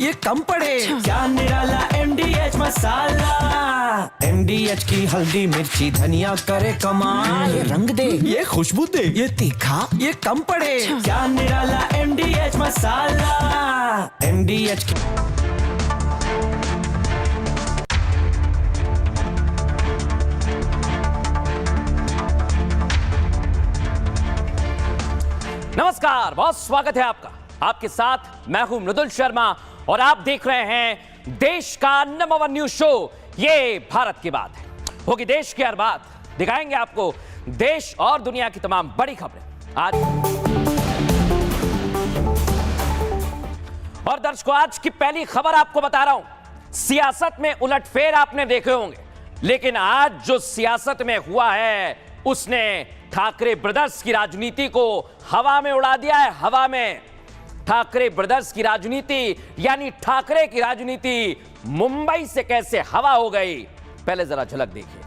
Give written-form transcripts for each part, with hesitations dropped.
ये कम पड़े। क्या निराला MDH मसाला, MDH की हल्दी मिर्ची धनिया करे कमाल। ये रंग दे, ये खुशबू दे, ये तीखा, ये कम पड़े। क्या निराला MDH मसाला, MDH की। नमस्कार, बहुत स्वागत है आपका। आपके साथ मैं हूं मृदुल शर्मा और आप देख रहे हैं देश का नंबर 1 न्यूज शो ये भारत की बात है। होगी देश की हर बात, दिखाएंगे आपको देश और दुनिया की तमाम बड़ी खबरें आज। और दर्शकों, आज की पहली खबर आपको बता रहा हूं, सियासत में उलटफेर आपने देखे होंगे, लेकिन आज जो सियासत में हुआ है उसने ठाकरे ब्रदर्स की राजनीति को हवा में उड़ा दिया है। हवा में ठाकरे ब्रदर्स की राजनीति यानी ठाकरे की राजनीति मुंबई से कैसे हवा हो गई, पहले जरा झलक देखिए।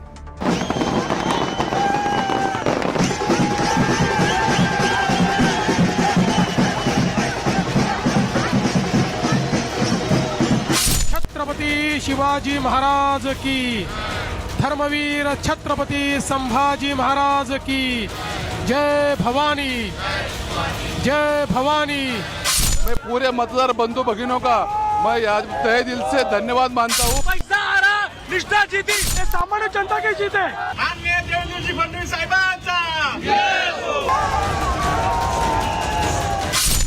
छत्रपति शिवाजी महाराज की, धर्मवीर छत्रपति संभाजी महाराज की जय भवानी, जय भवानी। मैं पूरे मतदार बंधु भगिनों का मैं आज तहे दिल से धन्यवाद मानता हूँ। पैसा आ रहा, निष्ठा जीती, ये सामान्य जनता की जीत है। देवेंद्रजी फडणवीस साहेबांचा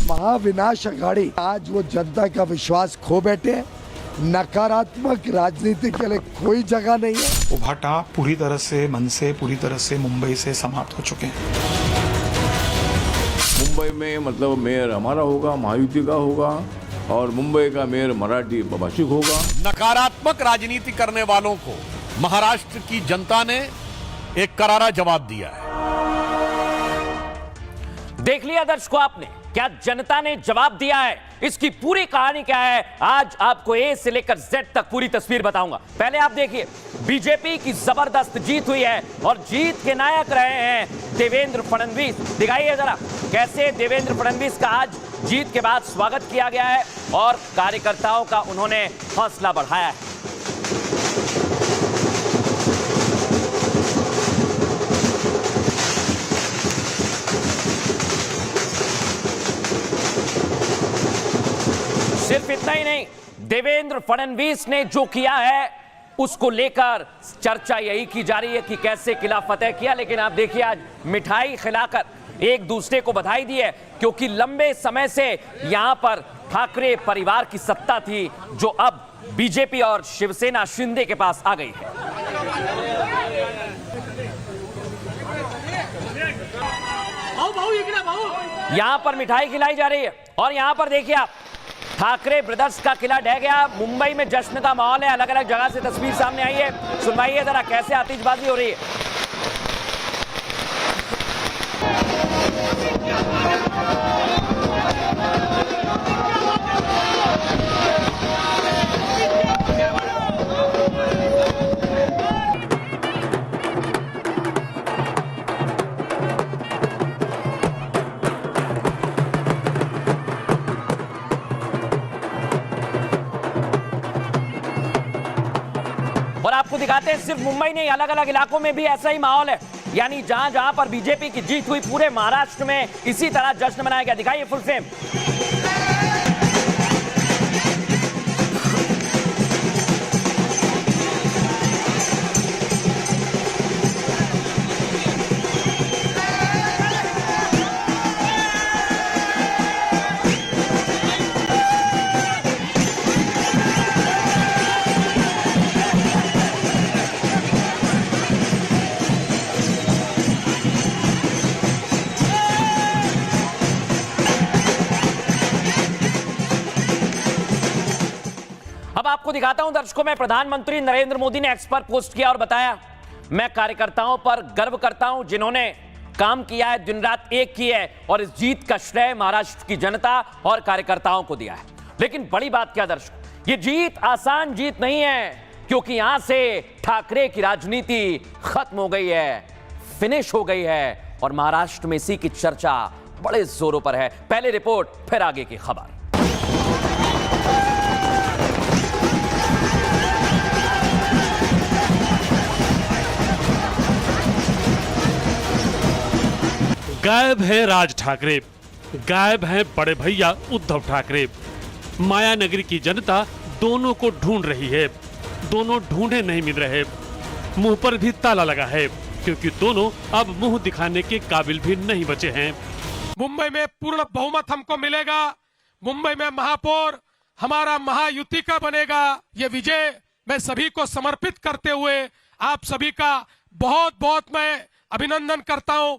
महाविनाश अघाड़ी आज वो जनता का विश्वास खो बैठे। नकारात्मक राजनीति के लिए कोई जगह नहीं है। उभाटा पूरी तरह से मन से पूरी तरह से मुंबई से समाप्त हो चुके हैं। मुंबई में मतलब मेयर हमारा होगा, महायुति का होगा, और मुंबई का मेयर मराठी भाषिक होगा। नकारात्मक राजनीति करने वालों को महाराष्ट्र की जनता ने एक करारा जवाब दिया है। देख लिया दर्शकों आपने, क्या जनता ने जवाब दिया है। इसकी पूरी कहानी क्या है आज आपको ए से लेकर जेड तक पूरी तस्वीर बताऊंगा। पहले आप देखिए, बीजेपी की जबरदस्त जीत हुई है और जीत के नायक रहे हैं देवेंद्र फडणवीस। दिखाइए जरा कैसे देवेंद्र फडणवीस का आज जीत के बाद स्वागत किया गया है और कार्यकर्ताओं का उन्होंने हौसला बढ़ाया है। सिर्फ इतना ही नहीं, देवेंद्र फडणवीस ने जो किया है उसको लेकर चर्चा यही की जा रही है कि कैसे किला फतेह किया। लेकिन आप देखिए, आज मिठाई खिलाकर एक दूसरे को बधाई दी है, क्योंकि लंबे समय से यहां पर ठाकरे परिवार की सत्ता थी जो अब बीजेपी और शिवसेना शिंदे के पास आ गई है। यहां पर मिठाई खिलाई जा रही है और यहां पर देखिए आप, ठाकरे ब्रदर्स का किला ढह गया। मुंबई में जश्न का माहौल है, अलग अलग जगह से तस्वीर सामने आई है। सुनवाइए जरा कैसे आतिशबाजी हो रही है। और आपको दिखाते हैं, सिर्फ मुंबई नहीं, अलग अलग इलाकों में भी ऐसा ही माहौल है। यानी जहां जहां पर बीजेपी की जीत हुई, पूरे महाराष्ट्र में इसी तरह जश्न मनाया गया। दिखाइए फुल फ्रेम। आपको दिखाता हूं दर्शकों में, प्रधानमंत्री नरेंद्र मोदी ने एक्स पर पोस्ट किया और बताया, मैं कार्यकर्ताओं पर गर्व करता हूं जिन्होंने काम किया है, दिन रात एक की है, और इस जीत का श्रेय महाराष्ट्र की जनता और कार्यकर्ताओं को दिया है। लेकिन बड़ी बात क्या दर्शकों, ये जीत आसान जीत नहीं है, क्योंकि यहां से ठाकरे की राजनीति खत्म हो गई है, फिनिश हो गई है, और महाराष्ट्र में इसी की चर्चा बड़े जोरों पर है। पहले रिपोर्ट, फिर आगे की खबर। गायब है राज ठाकरे, गायब है बड़े भैया उद्धव ठाकरे। माया नगरी की जनता दोनों को ढूंढ रही है, दोनों ढूंढे नहीं मिल रहे। मुंह पर भी ताला लगा है क्योंकि दोनों अब मुंह दिखाने के काबिल भी नहीं बचे हैं। मुंबई में पूर्ण बहुमत हमको मिलेगा, मुंबई में महापौर हमारा महायुति का बनेगा। ये विजय मैं सभी को समर्पित करते हुए आप सभी का बहुत बहुत मैं अभिनंदन करता हूं।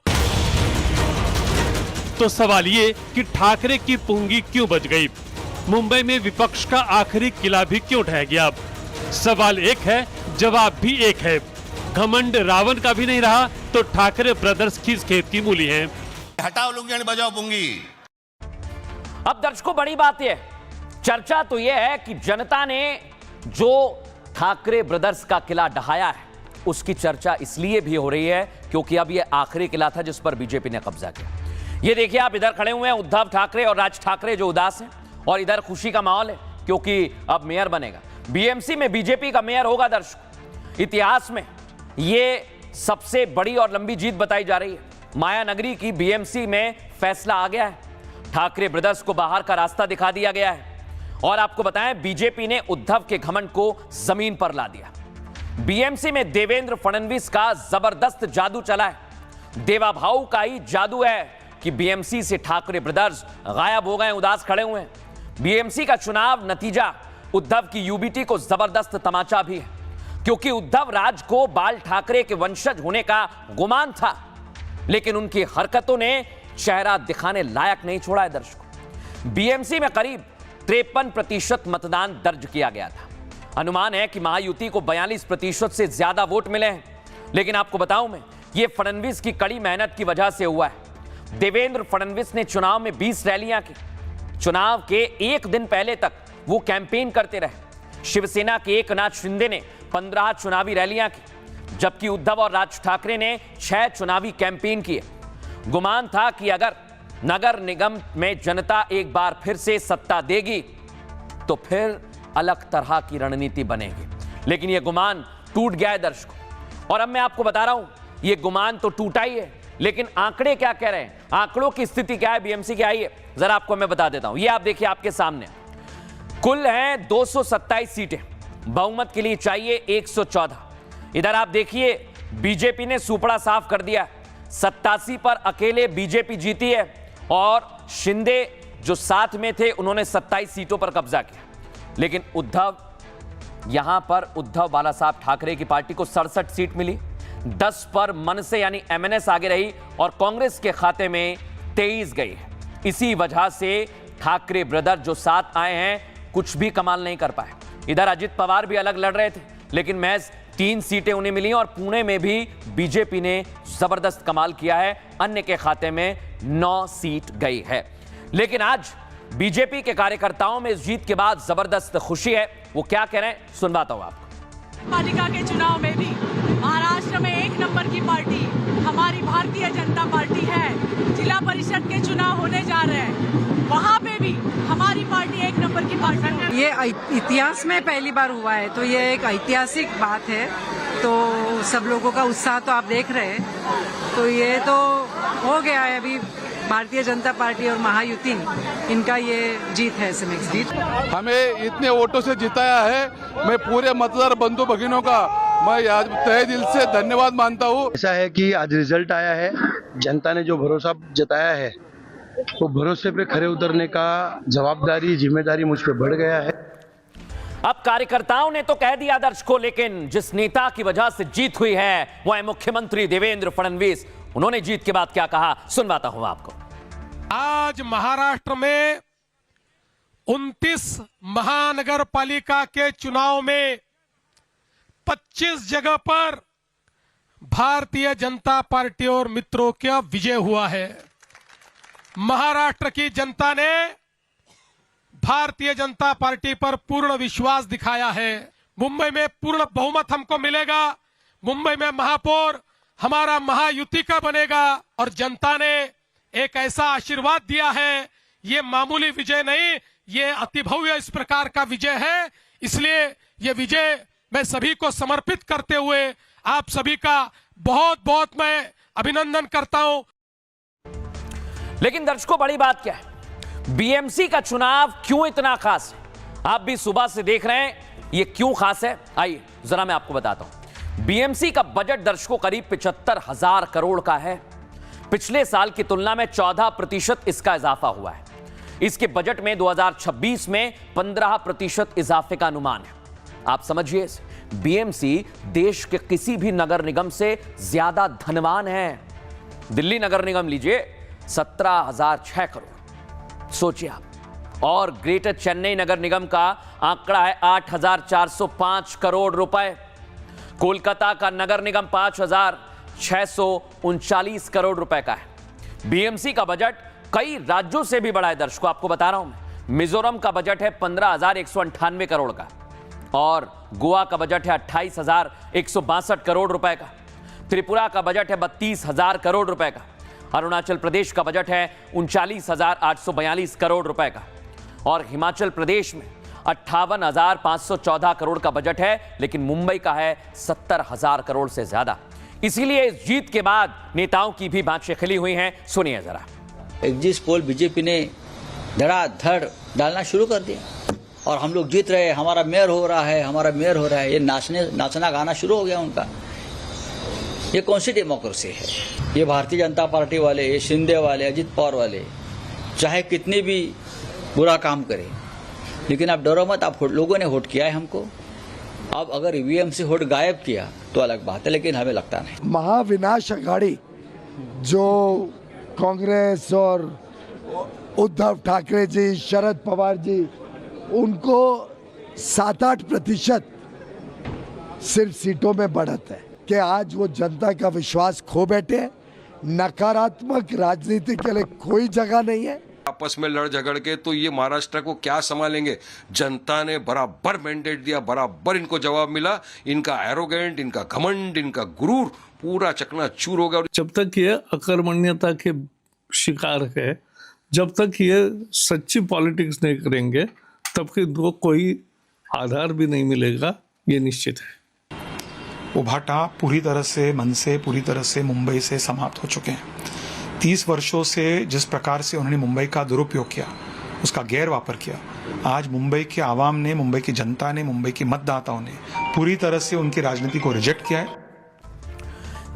तो सवाल ये कि ठाकरे की पुंगी क्यों बच गई? मुंबई में विपक्ष का आखिरी किला भी क्यों ढह गया? सवाल एक है, जवाब भी एक है। घमंड रावण का भी नहीं रहा तो ठाकरे ब्रदर्स खींच खेत की मूली हैं। हटाओ लुंगी और बजाओ पुंगी। अब दर्शकों बड़ी बात यह चर्चा तो यह है कि जनता ने जो ठाकरे ब्रदर्स का किला ढहाया है उसकी चर्चा इसलिए भी हो रही है क्योंकि अब यह आखिरी किला था जिस पर बीजेपी ने कब्जा किया। ये देखिए, आप इधर खड़े हुए हैं उद्धव ठाकरे और राज ठाकरे जो उदास हैं, और इधर खुशी का माहौल है क्योंकि अब मेयर बनेगा। बीएमसी में बीजेपी का मेयर होगा। दर्शकों, इतिहास में यह सबसे बड़ी और लंबी जीत बताई जा रही है। माया नगरी की बीएमसी में फैसला आ गया है, ठाकरे ब्रदर्स को बाहर का रास्ता दिखा दिया गया है। और आपको बताएं, बीजेपी ने उद्धव के घमंड को जमीन पर ला दिया। बीएमसी में देवेंद्र फडणवीस का जबरदस्त जादू चला है। देवा भाऊ का ही जादू है कि बीएमसी से ठाकरे ब्रदर्स गायब हो गए, उदास खड़े हुए हैं। बीएमसी का चुनाव नतीजा उद्धव की यूबीटी को जबरदस्त तमाचा भी है क्योंकि उद्धव राज को बाल ठाकरे के वंशज होने का गुमान था, लेकिन उनकी हरकतों ने चेहरा दिखाने लायक नहीं छोड़ा है। दर्शकों, बीएमसी में करीब 53% मतदान दर्ज किया गया था। अनुमान है कि महायुति को 42% से ज्यादा वोट मिले हैं, लेकिन आपको बताऊं मैं, यह फडणवीस की कड़ी मेहनत की वजह से हुआ है। देवेंद्र फडणवीस ने चुनाव में 20 रैलियां की। चुनाव के एक दिन पहले तक वो कैंपेन करते रहे। शिवसेना के एकनाथ शिंदे ने 15 चुनावी रैलियां की, जबकि उद्धव और राज ठाकरे ने 6 चुनावी कैंपेन किए। गुमान था कि अगर नगर निगम में जनता एक बार फिर से सत्ता देगी तो फिर अलग तरह की रणनीति बनेगी, लेकिन यह गुमान टूट गया है दर्शकों। और अब मैं आपको बता रहा हूं, यह गुमान तो टूटा ही है, लेकिन आंकड़े क्या कह रहे हैं, आंकड़ों की स्थिति क्या है बीएमसी की, आइए जरा आपको मैं बता देता हूं। यह आप देखिए आपके सामने, कुल हैं 227 सीटें, बहुमत के लिए चाहिए 114। इधर आप देखिए बीजेपी ने सुपड़ा साफ कर दिया, 87 पर अकेले बीजेपी जीती है और शिंदे जो साथ में थे उन्होंने 27 सीटों पर कब्जा किया। लेकिन उद्धव, यहां पर उद्धव बाला साहब ठाकरे की पार्टी को 67 सीट मिली, 10 पर मन से यानी एमएनएस आगे रही और कांग्रेस के खाते में 23 गई है। इसी वजह से ठाकरे ब्रदर जो साथ आए हैं कुछ भी कमाल नहीं कर पाए। इधर अजित पवार भी अलग लड़ रहे थे, लेकिन महज 3 सीटें उन्हें मिली और पुणे में भी बीजेपी ने जबरदस्त कमाल किया है, अन्य के खाते में 9 सीट गई है। लेकिन आज बीजेपी के कार्यकर्ताओं में इस जीत के बाद जबरदस्त खुशी है। वो क्या कह रहे हैं सुनवाता हूं आपको। पालिका के चुनाव में भी महाराष्ट्र में 1 नंबर की पार्टी हमारी भारतीय जनता पार्टी है। जिला परिषद के चुनाव होने जा रहे हैं, वहाँ पे भी हमारी पार्टी 1 नंबर की पार्टी है। ये इतिहास में पहली बार हुआ है, तो ये एक ऐतिहासिक बात है। तो सब लोगों का उत्साह तो आप देख रहे हैं, तो ये तो हो गया है। अभी भारतीय जनता पार्टी और महायुति, इनका ये जीत है, समेत जीत। हमें इतने वोटों से जिताया है, मैं पूरे मतदार बंधु भगिनों का मैं आज तहे दिल से धन्यवाद मानता हूँ। ऐसा है कि आज रिजल्ट आया है, जनता ने जो भरोसा जताया है वो भरोसे पे खरे उतरने का जवाबदारी जिम्मेदारी मुझ पे बढ़ गया है। अब कार्यकर्ताओं ने तो कह दिया दर्शकों, लेकिन जिस नेता की वजह से जीत हुई है वो है मुख्यमंत्री देवेंद्र फडणवीस। उन्होंने जीत के बाद क्या कहा सुनवाता हूं आपको। आज महाराष्ट्र में 29 महानगर पालिका के चुनाव में 25 जगह पर भारतीय जनता पार्टी और मित्रों का विजय हुआ है। महाराष्ट्र की जनता ने भारतीय जनता पार्टी पर पूर्ण विश्वास दिखाया है। मुंबई में पूर्ण बहुमत हमको मिलेगा, मुंबई में महापौर हमारा महायुति का बनेगा और जनता ने एक ऐसा आशीर्वाद दिया है। ये मामूली विजय नहीं, ये अति भव्य इस प्रकार का विजय है। इसलिए ये विजय मैं सभी को समर्पित करते हुए आप सभी का बहुत बहुत मैं अभिनंदन करता हूं। लेकिन दर्शकों, बड़ी बात क्या है? बीएमसी का चुनाव क्यों इतना खास है? आप भी सुबह से देख रहे हैं, ये क्यों खास है? आइए जरा मैं आपको बताता हूं। बीएमसी का बजट दर्शकों करीब 75,000 करोड़ का है। पिछले साल की तुलना में 14% इसका इजाफा हुआ है। इसके बजट में 2026 में 15% इजाफे का अनुमान है। आप समझिए, बीएमसी देश के किसी भी नगर निगम से ज्यादा धनवान है। दिल्ली नगर निगम लीजिए, 17,006 करोड़, सोचिए आप। और ग्रेटर चेन्नई नगर निगम का आंकड़ा है 8,405 करोड़ रुपए। कोलकाता का नगर निगम 5,639 करोड़ रुपए का है। बीएमसी का बजट कई राज्यों से भी बड़ा है दर्शकों, आपको बता रहा हूं मैं। मिजोरम का बजट है 15,198 करोड़ का, और गोवा का बजट है 28,162 करोड़ रुपए का। त्रिपुरा का बजट है 32,000 करोड़ रुपए का। अरुणाचल प्रदेश का बजट है 39,842 करोड़ रुपए का, और हिमाचल प्रदेश में 58,514 करोड़ का बजट है, लेकिन मुंबई का है 70,000 करोड़ से ज्यादा। इसीलिए इस जीत के बाद नेताओं की भी बातें खिली हुई हैं। सुनिए जरा। एग्जिट पोल बीजेपी ने धड़ाधड़ डालना शुरू कर दिया, और हम लोग जीत रहे हैं, हमारा मेयर हो रहा है, हमारा मेयर हो रहा है। ये नाचना गाना शुरू हो गया उनका। ये कौन सी डेमोक्रेसी है? ये भारतीय जनता पार्टी वाले, ये शिंदे वाले, अजित पवार वाले चाहे कितनी भी बुरा काम करें, लेकिन आप डरो मत, आप लोगों ने वोट किया है हमको। अब अगर ईवीएम से वोट गायब किया तो अलग बात है, लेकिन हमें लगता नहीं। महाविनाश अघाड़ी जो कांग्रेस और उद्धव ठाकरे जी, शरद पवार जी, उनको 7-8% सिर्फ सीटों में बढ़त है कि आज वो जनता का विश्वास खो बैठे। नकारात्मक राजनीति के लिए कोई जगह नहीं है। आपस में लड़ झगड़ के तो ये महाराष्ट्र को क्या संभालेंगे? जनता ने बराबर मैंडेट दिया, बराबर इनको जवाब मिला। इनका एरोगेंट, इनका घमंड, इनका गुरूर पूरा चकनाचूर हो गया। जब तक ये अकर्मण्यता के शिकार है, जब तक ये सच्ची पॉलिटिक्स नहीं करेंगे, तब के दो कोई आधार भी नहीं मिलेगा, ये निश्चित है। वो भाटा पूरी तरह से, मन से, पूरी तरह से मुंबई से समाप्त हो चुके हैं। 30 वर्षों से जिस प्रकार से उन्होंने मुंबई का दुरुपयोग किया, उसका गैर वापर किया, आज मुंबई के आवाम ने, मुंबई की जनता ने, मुंबई के मतदाताओं ने पूरी तरह से उनकी राजनीति को रिजेक्ट किया है।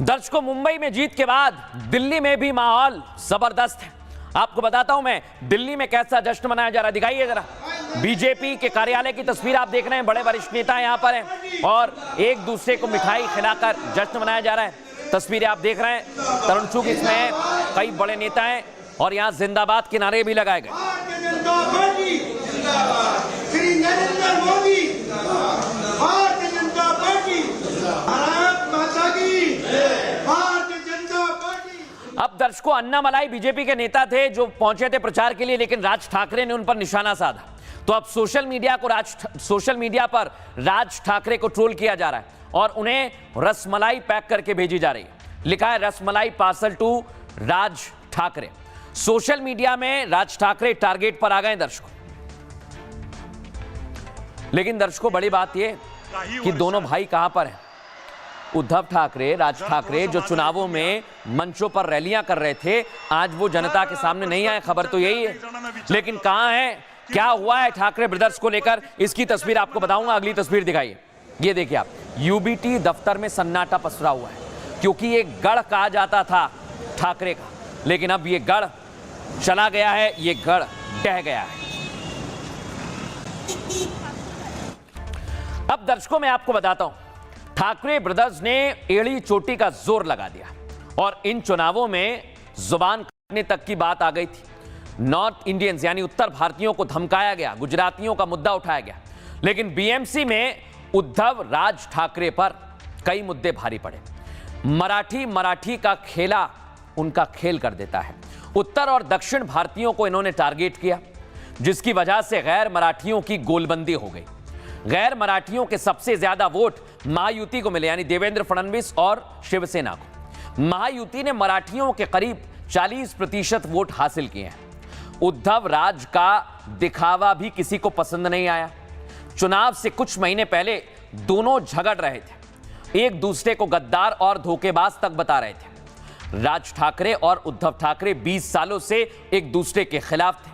दर्शकों, मुंबई में जीत के बाद दिल्ली में भी माहौल जबरदस्त है। आपको बताता हूं मैं दिल्ली में कैसा जश्न मनाया जा रहा है, दिखाइए जरा। बीजेपी के कार्यालय की तस्वीर आप देख रहे हैं, बड़े वरिष्ठ नेता यहां पर हैं और एक दूसरे को मिठाई खिलाकर जश्न मनाया जा रहा है। तस्वीरें आप देख रहे हैं, तरुण चुग इसमें है, कई बड़े नेता हैं और यहां जिंदाबाद के नारे भी लगाए गए। अब दर्शकों, अन्नामलाई बीजेपी के नेता थे जो पहुंचे थे प्रचार के लिए, लेकिन राज ठाकरे ने उन पर निशाना साधा। तो अब सोशल मीडिया पर राज ठाकरे को ट्रोल किया जा रहा है और उन्हें रसमलाई पैक करके भेजी जा रही है। लिखा है rasmalai parcel to Raj Thackeray. Social media में राज ठाकरे टारगेट पर आ गए दर्शकों। लेकिन दर्शकों, बड़ी बात यह कि दोनों भाई कहां पर हैं? उद्धव ठाकरे, राज ठाकरे जो चुनावों में मंचों पर रैलियां कर रहे थे, आज वो जनता के सामने नहीं आए, खबर तो यही है। लेकिन कहां है, क्या हुआ है ठाकरे ब्रदर्स को लेकर, इसकी तस्वीर आपको बताऊंगा। अगली तस्वीर दिखाइए, ये देखिए आप। यूबीटी दफ्तर में सन्नाटा पसरा हुआ है, क्योंकि ये गढ़ कहा जाता था ठाकरे का, लेकिन अब ये गढ़ चला गया है, ये गढ़ ढह गया है। अब दर्शकों, मैं आपको बताता हूं, ठाकरे ब्रदर्स ने एड़ी चोटी का जोर लगा दिया और इन चुनावों में जुबान काटने तक की बात आ गई थी। नॉर्थ इंडियंस यानी उत्तर भारतीयों को धमकाया गया, गुजरातियों का मुद्दा उठाया गया, लेकिन बीएमसी में उद्धव राज ठाकरे पर कई मुद्दे भारी पड़े। मराठी का खेला उनका खेल कर देता है। उत्तर और दक्षिण भारतीयों को इन्होंने टारगेट किया, जिसकी वजह से गैर मराठियों की गोलबंदी हो गई। गैर मराठियों के सबसे ज्यादा वोट महायुति को मिले, यानी देवेंद्र फडणवीस और शिवसेना को। महायुति ने मराठियों के करीब 40% वोट हासिल किए हैं। उद्धव राज का दिखावा भी किसी को पसंद नहीं आया। चुनाव से कुछ महीने पहले दोनों झगड़ रहे थे, एक दूसरे को गद्दार और धोखेबाज तक बता रहे थे। राज ठाकरे और उद्धव ठाकरे 20 सालों से एक दूसरे के खिलाफ थे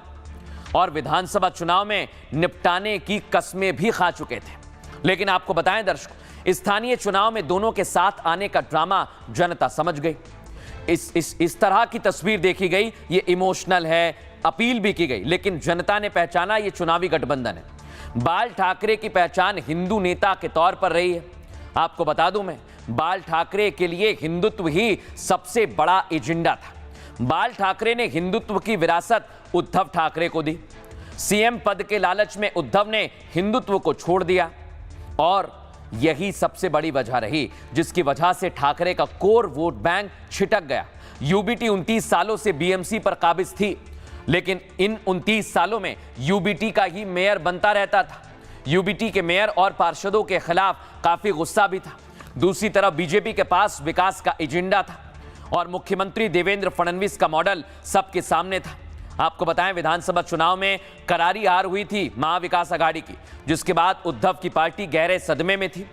और विधानसभा चुनाव में निपटाने की कस्में भी खा चुके थे। लेकिन आपको बताएं दर्शकों, स्थानीय चुनाव में दोनों के साथ आने का ड्रामा जनता समझ गई। इस तरह की तस्वीर देखी गई, ये इमोशनल है, अपील भी की गई, लेकिन जनता ने पहचाना ये चुनावी गठबंधन है। बाल ठाकरे की पहचान हिंदू नेता के तौर पर रही है। आपको बता दूं मैं, बाल ठाकरे के लिए हिंदुत्व ही सबसे बड़ा एजेंडा था। बाल ठाकरे ने हिंदुत्व की विरासत उद्धव ठाकरे को दी। सीएम पद के लालच में उद्धव ने हिंदुत्व को छोड़ दिया और यही सबसे बड़ी वजह रही जिसकी वजह से ठाकरे का कोर वोट बैंक छिटक गया। यूबीटी 29 सालों से बीएमसी पर काबिज थी, लेकिन इन 29 सालों में यूबीटी का ही मेयर बनता रहता था। यूबीटी के मेयर और पार्षदों के खिलाफ काफी गुस्सा भी था। दूसरी तरफ बीजेपी के पास विकास का एजेंडा था और मुख्यमंत्री देवेंद्र फडणवीस का मॉडल सबके सामने था। आपको बताएं, विधानसभा चुनाव में करारी हार हुई थी महाविकास आघाड़ी की, जिसके बाद उद्धव की पार्टी गहरे सदमे में थी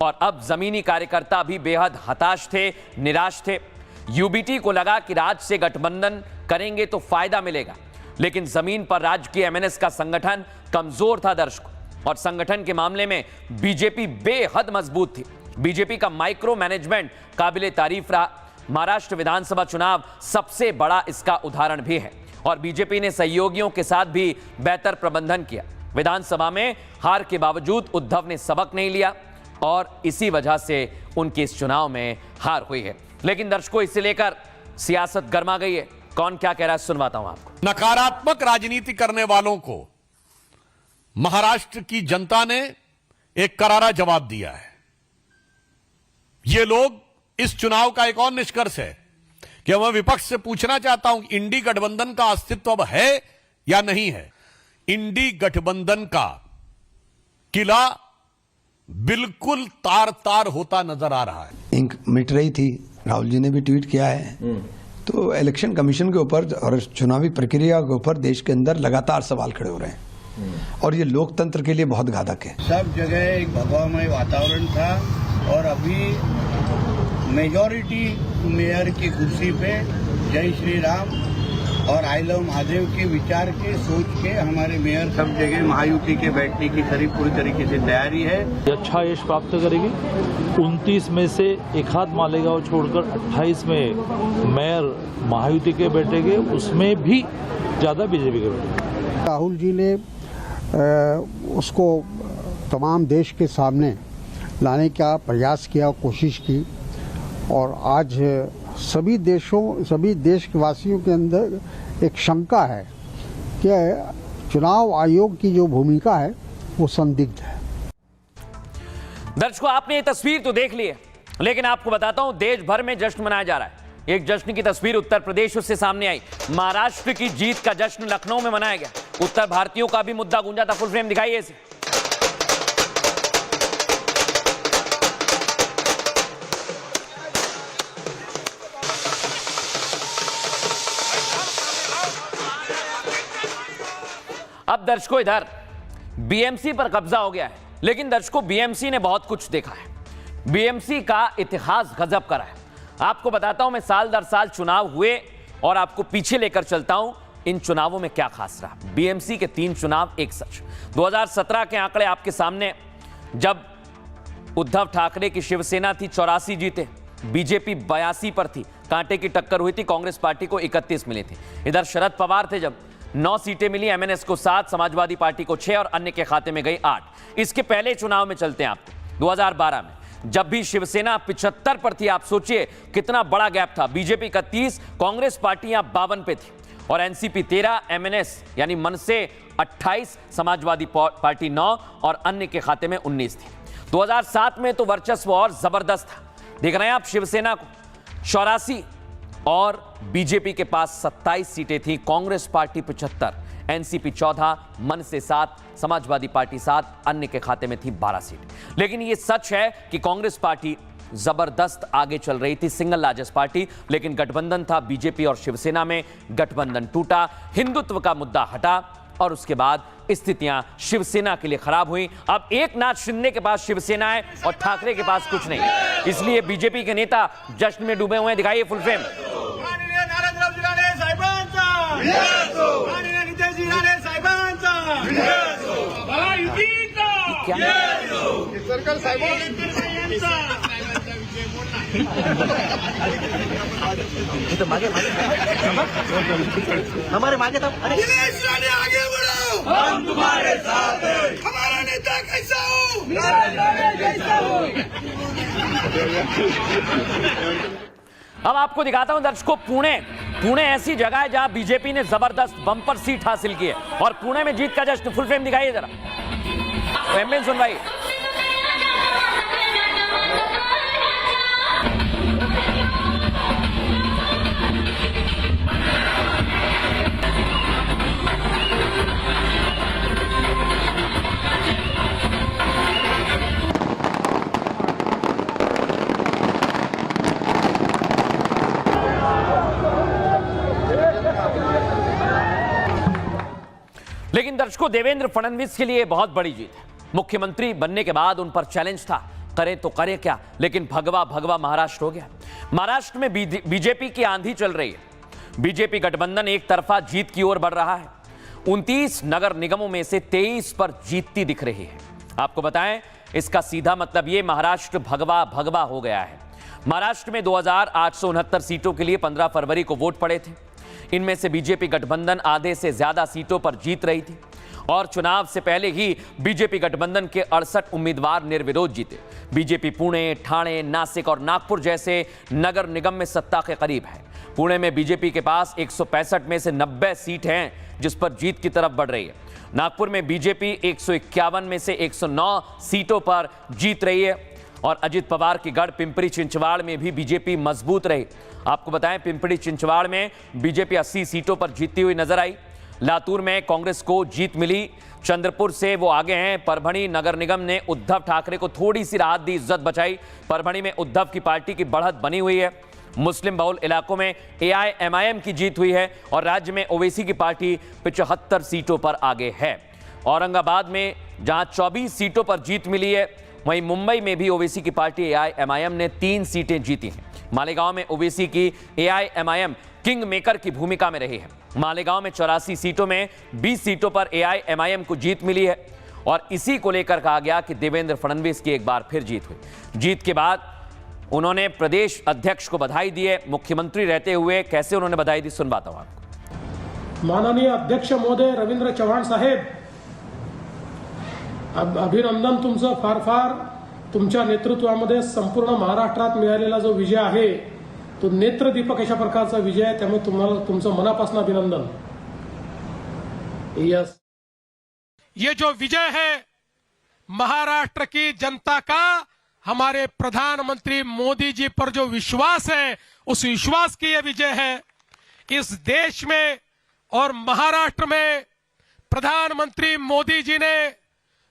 और अब जमीनी कार्यकर्ता भी बेहद हताश थे, निराश थे। यूबीटी को लगा कि राज्य से गठबंधन करेंगे तो फायदा मिलेगा, लेकिन जमीन पर राज्य की एमएनएस का संगठन कमजोर था दर्शकों, और संगठन के मामले में बीजेपी बेहद मजबूत थी। बीजेपी का माइक्रो मैनेजमेंट काबिले तारीफ रहा। महाराष्ट्र विधानसभा चुनाव सबसे बड़ा इसका उदाहरण भी है और बीजेपी ने सहयोगियों के साथ भी बेहतर प्रबंधन किया। विधानसभा में हार के बावजूद उद्धव ने सबक नहीं लिया और इसी वजह से उनकी इस चुनाव में हार हुई है। लेकिन दर्शकों, इसे लेकर सियासत गर्मा गई है। कौन क्या कह रहा है सुनवाता हूं आपको। नकारात्मक राजनीति करने वालों को महाराष्ट्र की जनता ने एक करारा जवाब दिया है। ये लोग, इस चुनाव का एक और निष्कर्ष है कि मैं विपक्ष से पूछना चाहता हूं, इंडी गठबंधन का अस्तित्व अब है या नहीं है। इंडी गठबंधन का किला बिल्कुल तार तार होता नजर आ रहा है। इंक मिट रही थी, राहुल जी ने भी ट्वीट किया है। तो इलेक्शन कमीशन के ऊपर और चुनावी प्रक्रिया के ऊपर देश के अंदर लगातार सवाल खड़े हो रहे हैं और ये लोकतंत्र के लिए बहुत घातक है। सब जगह एक भगवामय वातावरण था और अभी मेजॉरिटी मेयर की कुर्सी पे जय श्री राम और आई लव महादेव के विचार के सोच के हमारे मेयर सब जगह महायुति के बैठने की करीब पूरी तरीके से तैयारी है। अच्छा यश प्राप्त करेगी। 29 में से एक हाथ मालेगांव छोड़कर 28 में मेयर महायुति के बैठेंगे, उसमें भी ज्यादा बीजेपी के बैठेंगे। राहुल जी ने उसको तमाम देश के सामने लाने का प्रयास किया, कोशिश की और आज सभी देशवासियों के अंदर एक शंका है कि चुनाव आयोग की जो भूमिका है वो संदिग्ध है। दर्शकों, आपने ये तस्वीर तो देख ली है, लेकिन आपको बताता हूं देश भर में जश्न मनाया जा रहा है। एक जश्न की तस्वीर उत्तर प्रदेश से सामने आई। महाराष्ट्र की जीत का जश्न लखनऊ में मनाया गया। उत्तर भारतीयों का भी मुद्दा गूंजा था। फुल फ्रेम दिखाइए इसे। अब दर्शकों, इधर बीएमसी पर कब्जा हो गया है, लेकिन दर्शकों बीएमसी ने बहुत कुछ देखा है। बीएमसी का इतिहास गजब का है। आपको बताता हूं, मैं साल दर साल चुनाव हुए और आपको पीछे लेकर चलता हूं इन चुनावों में क्या खास रहा। बीएमसी के 3 चुनाव एक सच। 2017 के आंकड़े आपके सामने। जब उद्धव ठाकरे की शिवसेना थी 84 जीते, बीजेपी 82 पर थी, कांटे की टक्कर हुई थी, कांग्रेस पार्टी को 31 मिली थी। इधर शरद पवार थे जब 9 सीटें मिली, एमएनएस को 7, समाजवादी पार्टी को 6 और अन्य के खाते में गई 8। इसके पहले चुनाव में चलते हैं आपको 2012 में, जब भी शिवसेना 75 पर थी। आप सोचिए कितना बड़ा गैप था। बीजेपी 31, कांग्रेस पार्टियां 52 पे थी और एनसीपी 13, एमएनएस यानी मन से 28, समाजवादी पार्टी 9 और अन्य के खाते में 19 थी। 2007 में तो वर्चस्व और जबरदस्त था। देख रहे हैं आप शिवसेना को 84 और बीजेपी के पास 27 सीटें थी, कांग्रेस पार्टी 75, एनसीपी 14, मन से 7, समाजवादी पार्टी 7, अन्य के खाते में थी 12 सीट। लेकिन यह सच है कि कांग्रेस पार्टी जबरदस्त आगे चल रही थी, सिंगल लार्जेस्ट पार्टी, लेकिन गठबंधन था बीजेपी और शिवसेना में। गठबंधन टूटा, हिंदुत्व का मुद्दा हटा और उसके बाद स्थितियां शिवसेना के लिए खराब हुई। अब एक नाथ शिंदे के पास शिवसेना है और ठाकरे के पास कुछ नहीं, इसलिए बीजेपी के नेता जश्न में डूबे हुए हैं। दिखाइए फुल फ्रेम। हमारे मागे था आगे बढ़ो, हम तुम्हारे साथ हैं। हमारा नेता कैसा हो, मेरा नेता कैसा हो। अब आपको दिखाता हूं दर्शकों, पुणे ऐसी जगह है जहां बीजेपी ने जबरदस्त बम्पर सीट हासिल की है और पुणे में जीत का जश्न। फुल फ्रेम दिखाइए जरा, एम्बुलेंस सुनवाई। लेकिन दर्शकों, देवेंद्र फडणवीस के लिए बहुत बड़ी जीत है। मुख्यमंत्री बनने के बाद उन पर चैलेंज था, करें तो करें क्या, लेकिन भगवा भगवा महाराष्ट्र हो गया। महाराष्ट्र में बीजेपी की आंधी चल रही है। बीजेपी गठबंधन एक तरफा जीत की ओर बढ़ रहा है। 29 नगर निगमों में से 23 पर जीतती दिख रही है। आपको बताएं, इसका सीधा मतलब ये महाराष्ट्र भगवा भगवा हो गया है। महाराष्ट्र में 2869 सीटों के लिए 15 फरवरी को वोट पड़े थे। इनमें से बीजेपी गठबंधन आधे से ज्यादा सीटों पर जीत रही थी और चुनाव से पहले ही बीजेपी गठबंधन के 68 उम्मीदवार निर्विरोध जीते। बीजेपी पुणे, ठाणे, नासिक और नागपुर जैसे नगर निगम में सत्ता के करीब है। पुणे में बीजेपी के पास 165 में से 90 सीट हैं, जिस पर जीत की तरफ बढ़ रही है। नागपुर में बीजेपी 151 में से 109 सीटों पर जीत रही है और अजित पवार की गढ़ पिंपरी चिंचवाड़ में भी बीजेपी मजबूत रही। आपको बताएं, पिंपरी चिंचवाड़ में बीजेपी 80 सीटों पर जीतती हुई नजर आई। लातूर में कांग्रेस को जीत मिली। चंद्रपुर से वो आगे हैं। परभणी नगर निगम ने उद्धव ठाकरे को थोड़ी सी राहत दी, इज्जत बचाई। परभणी में उद्धव की पार्टी की बढ़त बनी हुई है। मुस्लिम बहुल इलाकों में AIMIM की जीत हुई है और राज्य में ओवैसी की पार्टी 75 सीटों पर आगे है। औरंगाबाद में जहां 24 सीटों पर जीत मिली है, वहीं मुंबई में भी ओवैसी की पार्टी AIMIM ने 3 सीटें जीती हैं। मालेगांव में ओवैसी की AIMIM किंग मेकर की भूमिका में रही है। मालेगांव में 84 सीटों में 20 सीटों पर AIMIM को जीत मिली है और इसी को लेकर कहा गया कि देवेंद्र फडणवीस की एक बार फिर जीत हुई। जीत के बाद उन्होंने प्रदेश अध्यक्ष को बधाई दी है। मुख्यमंत्री रहते हुए कैसे उन्होंने बधाई दी, सुनवाता हूं आपको। माननीय अध्यक्ष महोदय रवींद्र चव्हाण साहेब, अभिनंदन तुमचं फार फार। तुमच्या नेतृत्वामध्ये संपूर्ण महाराष्ट्रात मिळालेला जो विजय आहे तो नेत्रदीपक अशा प्रकारचा विजय आहे, त्यामुळे तुम्हाला तुमचं मनापासून अभिनंदन। यस, ये जो विजय है महाराष्ट्र की जनता का, हमारे प्रधानमंत्री मोदी जी पर जो विश्वास है, उस विश्वास की यह विजय है। इस देश में और महाराष्ट्र में प्रधानमंत्री मोदी जी ने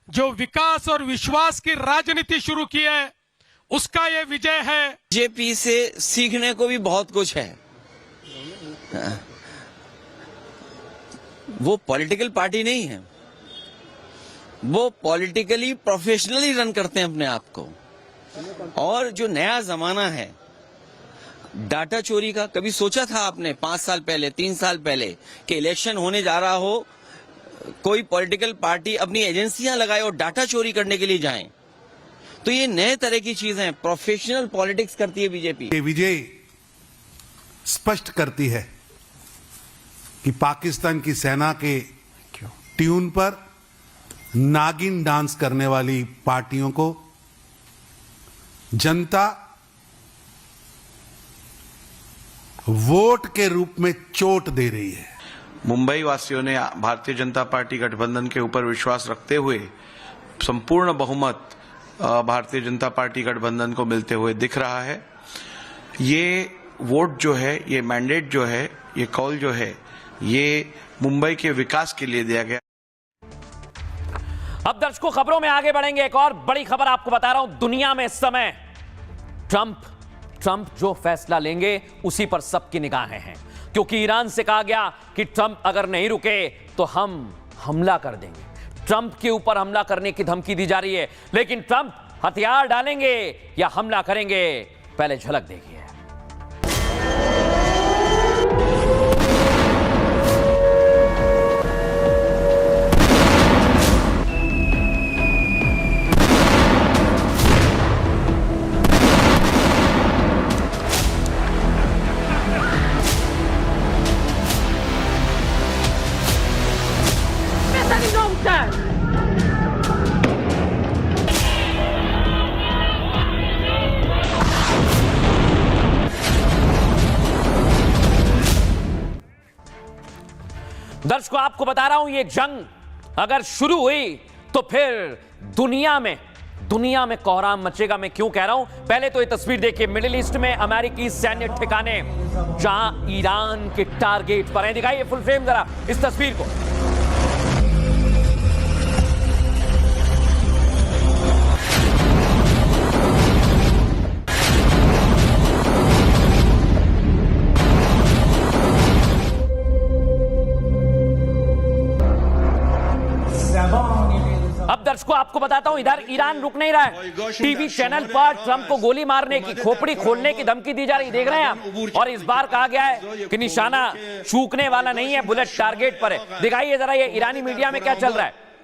जो विकास और विश्वास की राजनीति शुरू की है, उसका ये विजय है। बीजेपी से सीखने को भी बहुत कुछ है। वो पॉलिटिकल पार्टी नहीं है, वो पॉलिटिकली प्रोफेशनली रन करते हैं अपने आप को। और जो नया जमाना है डाटा चोरी का, कभी सोचा था आपने 5 साल पहले, 3 साल पहले कि इलेक्शन होने जा रहा हो, कोई पॉलिटिकल पार्टी अपनी एजेंसियां लगाए और डाटा चोरी करने के लिए जाएं? तो ये नए तरह की चीजें हैं, प्रोफेशनल पॉलिटिक्स करती है बीजेपी। ये विजय स्पष्ट करती है कि पाकिस्तान की सेना के ट्यून पर नागिन डांस करने वाली पार्टियों को जनता वोट के रूप में चोट दे रही है। मुंबई वासियों ने भारतीय जनता पार्टी गठबंधन के ऊपर विश्वास रखते हुए संपूर्ण बहुमत भारतीय जनता पार्टी गठबंधन को मिलते हुए दिख रहा है। ये वोट जो है, ये मैंडेट जो है, ये कॉल जो है, ये मुंबई के विकास के लिए दिया गया। अब दर्शकों, खबरों में आगे बढ़ेंगे। एक और बड़ी खबर आपको बता रहा हूं। दुनिया में इस समय ट्रंप जो फैसला लेंगे उसी पर सबकी निगाहें हैं, क्योंकि ईरान से कहा गया कि ट्रंप अगर नहीं रुके तो हम हमला कर देंगे। ट्रंप के ऊपर हमला करने की धमकी दी जा रही है, लेकिन ट्रंप हथियार डालेंगे या हमला करेंगे, पहले झलक देखिए। दर्शकों, आपको बता रहा हूं, ये जंग अगर शुरू हुई तो फिर दुनिया में कोहराम मचेगा। मैं क्यों कह रहा हूं, पहले तो ये तस्वीर देखिए, मिडिल ईस्ट में अमेरिकी सैन्य ठिकाने जहां ईरान के टारगेट पर हैं। दिखाइए फुल फ्रेम जरा इस तस्वीर को। अब दर्शकों, आपको बताता हूं, इधर ईरान रुक नहीं रहा है। टीवी चैनल पर ट्रंप को गोली मारने की, खोपड़ी खोलने की धमकी दी जा रही, देख रहे हैं आप। और इस बार कहा गया है कि निशाना चूकने वाला नहीं है, बुलेट टारगेट पर है। दिखाइए जरा ये ईरानी मीडिया में क्या चल रहा है।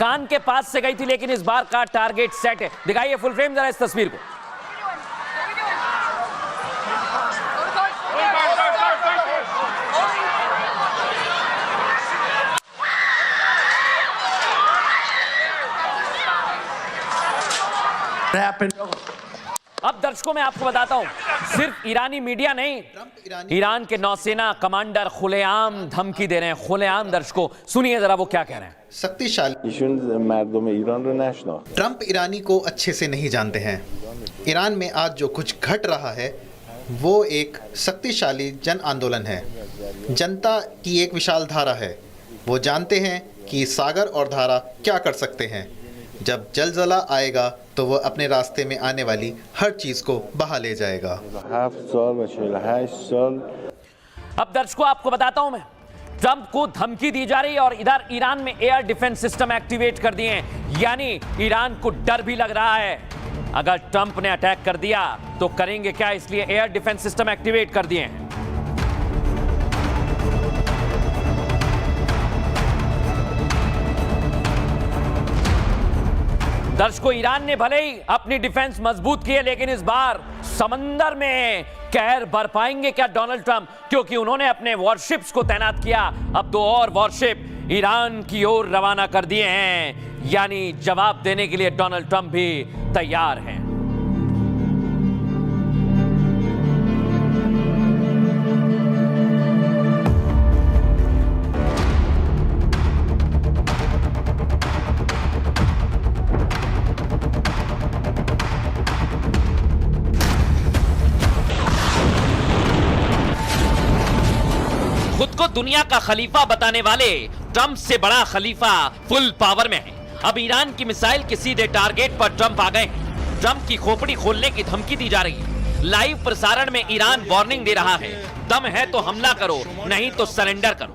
कान के पास से गई थी, लेकिन इस बार का टारगेट सेट है। दिखाइए फुल फ्रेम जरा इस तस्वीर को। अब दर्शकों, मैं आपको बताता हूं, सिर्फ ईरानी मीडिया नहीं, ईरान के नौसेना कमांडर खुलेआम धमकी दे रहे हैं। खुलेआम, दर्शकों सुनिए जरा वो क्या कह रहे हैं। शक्तिशाली ट्रंप ईरानी को अच्छे से नहीं जानते हैं। ईरान में आज जो कुछ घट रहा है वो एक शक्तिशाली जन आंदोलन है। जनता की एक विशाल धारा है। वो जानते हैं कि सागर और धारा क्या कर सकते हैं। जब जलजला आएगा तो वो अपने रास्ते में आने वाली हर चीज को बहा ले जाएगा। अब दर्शकों, आपको बताता हूं मैं, ट्रंप को धमकी दी जा रही है और इधर ईरान में एयर डिफेंस सिस्टम एक्टिवेट कर दिए हैं। यानी ईरान को डर भी लग रहा है, अगर ट्रंप ने अटैक कर दिया तो करेंगे क्या, इसलिए एयर डिफेंस सिस्टम एक्टिवेट कर दिए हैं। दर्शकों, ईरान ने भले ही अपनी डिफेंस मजबूत की है, लेकिन इस बार समंदर में कहर बरपाएंगे क्या डोनाल्ड ट्रंप, क्योंकि उन्होंने अपने वॉरशिप्स को तैनात किया। अब 2 और वॉरशिप ईरान की ओर रवाना कर दिए हैं, यानी जवाब देने के लिए डोनाल्ड ट्रंप भी तैयार हैं। खुद को दुनिया का खलीफा बताने वाले ट्रंप से बड़ा खलीफा फुल पावर में है। अब ईरान की मिसाइल के सीधे टारगेट पर ट्रंप आ गए हैं। ट्रंप की खोपड़ी खोलने की धमकी दी जा रही है। लाइव प्रसारण में ईरान वार्निंग दे रहा है, दम है तो हमला करो, नहीं तो सरेंडर करो।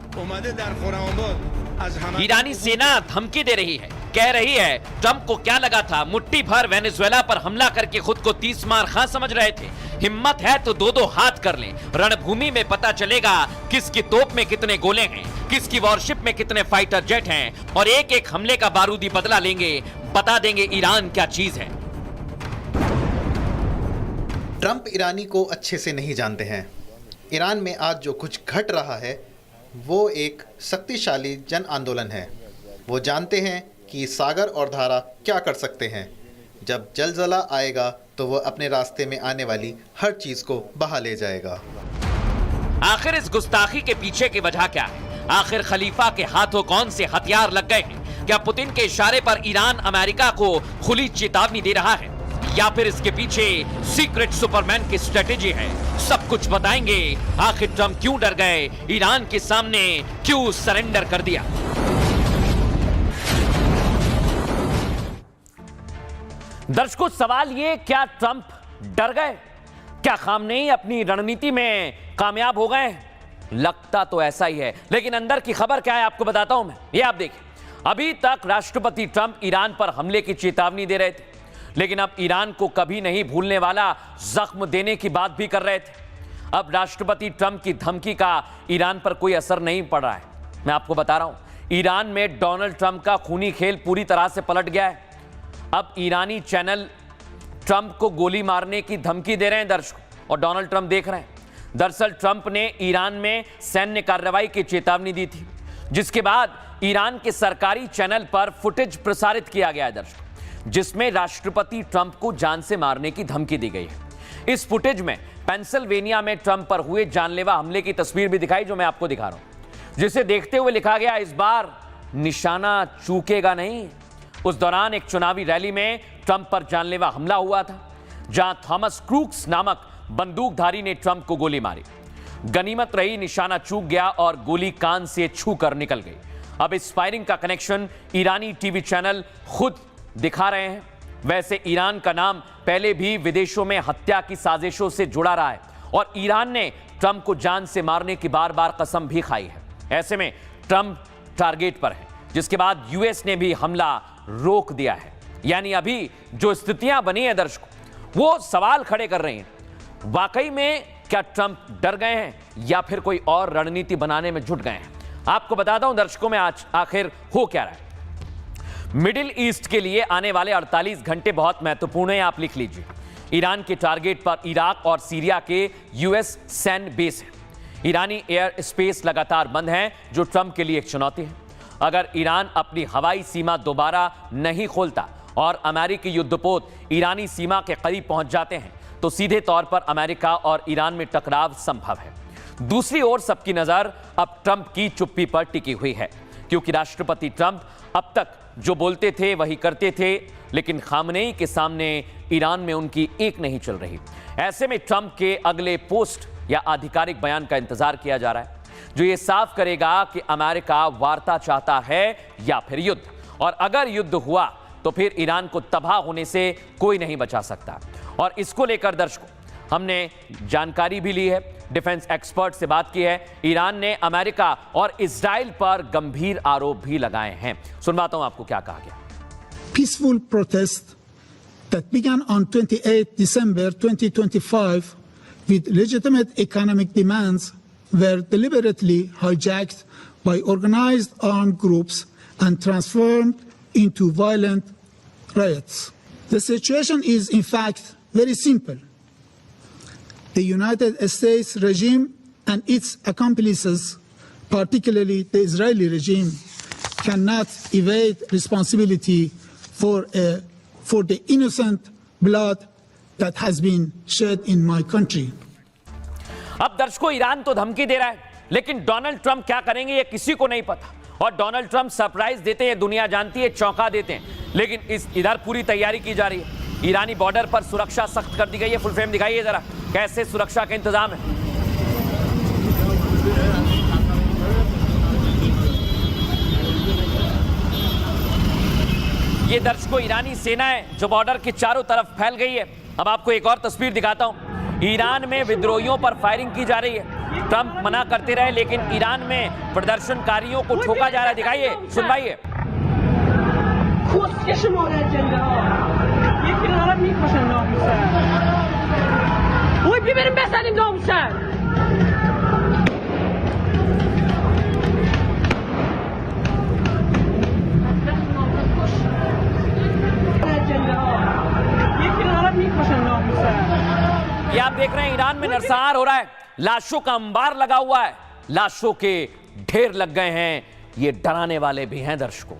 ईरानी सेना धमकी दे रही है, कह रही है ट्रंप को क्या लगा था, मुट्ठी भर वेनेजुएला पर हमला करके खुद को 30 मार खां समझ रहे थे। हिम्मत है तो 2-2 हाथ कर लें, रणभूमि में पता चलेगा किसकी तोप में कितने गोले हैं, किसकी वॉरशिप में कितने फाइटर जेट हैं, और एक एक हमले का बारूदी बदला लेंगे, बता देंगे ईरान क्या चीज है। ट्रंप ईरानी को अच्छे से नहीं जानते हैं। ईरान में आज जो कुछ घट रहा है वो एक शक्तिशाली जन आंदोलन है। वो जानते हैं कि सागर और धारा क्या कर सकते हैं। जब जलजला आएगा तो वो अपने रास्ते में आने वाली हर चीज को बहा ले जाएगा। आखिर इस गुस्ताखी के पीछे की वजह क्या है? आखिर खलीफा के हाथों कौन से हथियार लग गए हैं? क्या पुतिन के इशारे पर ईरान अमेरिका को खुली चेतावनी दे रहा है, या फिर इसके पीछे सीक्रेट सुपरमैन की स्ट्रेटेजी है? सब कुछ बताएंगे। आखिर ट्रंप क्यों डर गए, ईरान के सामने क्यों सरेंडर कर दिया? दर्शकों, सवाल ये, क्या ट्रंप डर गए? क्या खामनेई अपनी रणनीति में कामयाब हो गए? लगता तो ऐसा ही है, लेकिन अंदर की खबर क्या है आपको बताता हूं मैं। ये आप देखिए, अभी तक राष्ट्रपति ट्रंप ईरान पर हमले की चेतावनी दे रहे थे, लेकिन अब ईरान को कभी नहीं भूलने वाला जख्म देने की बात भी कर रहे थे। अब राष्ट्रपति ट्रंप की धमकी का ईरान पर कोई असर नहीं पड़ रहा है। मैं आपको बता रहा हूं, ईरान में डोनाल्ड ट्रंप का खूनी खेल पूरी तरह से पलट गया है। अब ईरानी चैनल ट्रंप को गोली मारने की धमकी दे रहे हैं दर्शकों, और डोनाल्ड ट्रंप देख रहे हैं। दरअसल ट्रंप ने ईरान में सैन्य कार्रवाई की चेतावनी दी थी, जिसके बाद ईरान के सरकारी चैनल पर फुटेज प्रसारित किया गया है दर्शकों, जिसमें राष्ट्रपति ट्रंप को जान से मारने की धमकी दी गई है। इस फुटेज में पेंसिल्वेनिया में ट्रंप पर हुए जानलेवा हमले की तस्वीर भी दिखाई, जो मैं आपको दिखा रहा हूं, जिसे देखते हुए लिखा गया, इस बार निशाना चूकेगा नहीं। उस दौरान एक चुनावी रैली में ट्रंप पर जानलेवा हमला हुआ था, जहां थॉमस क्रूक्स नामक बंदूकधारी ने ट्रंप को गोली मारी। गनीमत रही, निशाना चूक गया और गोली कान से छू कर निकल गई। अब इस फायरिंग का कनेक्शन ईरानी टीवी चैनल खुद दिखा रहे हैं। वैसे ईरान का नाम पहले भी विदेशों में हत्या की साजिशों से जुड़ा रहा है और ईरान ने ट्रंप को जान से मारने की बार बार कसम भी खाई है। ऐसे में ट्रंप टारगेट पर है, जिसके बाद यूएस ने भी हमला रोक दिया है। यानी अभी जो स्थितियां बनी है दर्शकों, वो सवाल खड़े कर रही हैं, वाकई में क्या ट्रंप डर गए हैं या फिर कोई और रणनीति बनाने में जुट गए हैं। आपको बताता हूं दर्शकों में आज आखिर हो क्या रहा है। मिडिल ईस्ट के लिए आने वाले 48 घंटे बहुत महत्वपूर्ण है, आप लिख लीजिए। ईरान के टारगेट पर इराक और सीरिया के यूएस सैन्य बेस है। ईरानी एयर स्पेस लगातार बंद है, जो ट्रंप के लिए एक चुनौती है। अगर ईरान अपनी हवाई सीमा दोबारा नहीं खोलता और अमेरिकी युद्धपोत ईरानी सीमा के करीब पहुंच जाते हैं, तो सीधे तौर पर अमेरिका और ईरान में टकराव संभव है। दूसरी ओर सबकी नजर अब ट्रंप की चुप्पी पर टिकी हुई है, क्योंकि राष्ट्रपति ट्रंप अब तक जो बोलते थे वही करते थे, लेकिन खामनेई के सामने ईरान में उनकी एक नहीं चल रही। ऐसे में ट्रंप के अगले पोस्ट या आधिकारिक बयान का इंतजार किया जा रहा है, जो ये साफ करेगा कि अमेरिका वार्ता चाहता है या फिर युद्ध, और अगर युद्ध हुआ तो फिर ईरान को तबाह होने से कोई नहीं बचा सकता। और इसको लेकर दर्शकों हमने जानकारी भी ली है, डिफेंस एक्सपर्ट से बात की है। ईरान ने अमेरिका और इजराइल पर गंभीर आरोप भी लगाए हैं। सुनवाता हूं आपको क्या कहा गया। Peaceful protest that began on 28 December 2025 with legitimate economic demands were deliberately hijacked by organized armed groups and transformed into violent riots. The situation is in fact very simple. The United States regime and its accomplices, particularly the Israeli regime, cannot evade responsibility for the innocent blood that has been shed in my country. अब दर्शकों, Iran तो धमकी दे रहा है, लेकिन Donald Trump क्या करेंगे ये किसी को नहीं पता। और डोनाल्ड ट्रंप सरप्राइज देते हैं, दुनिया जानती है, चौंका देते हैं। लेकिन इधर पूरी तैयारी की जा रही है। ईरानी बॉर्डर पर सुरक्षा सख्त कर दी गई है। फुल फ्रेम दिखाइए जरा, कैसे सुरक्षा का इंतजाम है। ये दर्शकों ईरानी सेना है जो बॉर्डर के चारों तरफ फैल गई है। अब आपको एक और तस्वीर दिखाता हूं। ईरान में विद्रोहियों पर फायरिंग की जा रही है। ट्रंप मना करते रहे, लेकिन ईरान में प्रदर्शनकारियों को ठोका जा रहा है। दिखाइए, सुनवाइए। ये आप देख रहे हैं, ईरान में नरसंहार हो रहा है। लाशों का अंबार लगा हुआ है, लाशों के ढेर लग गए हैं। ये डराने वाले भी हैं दर्शकों।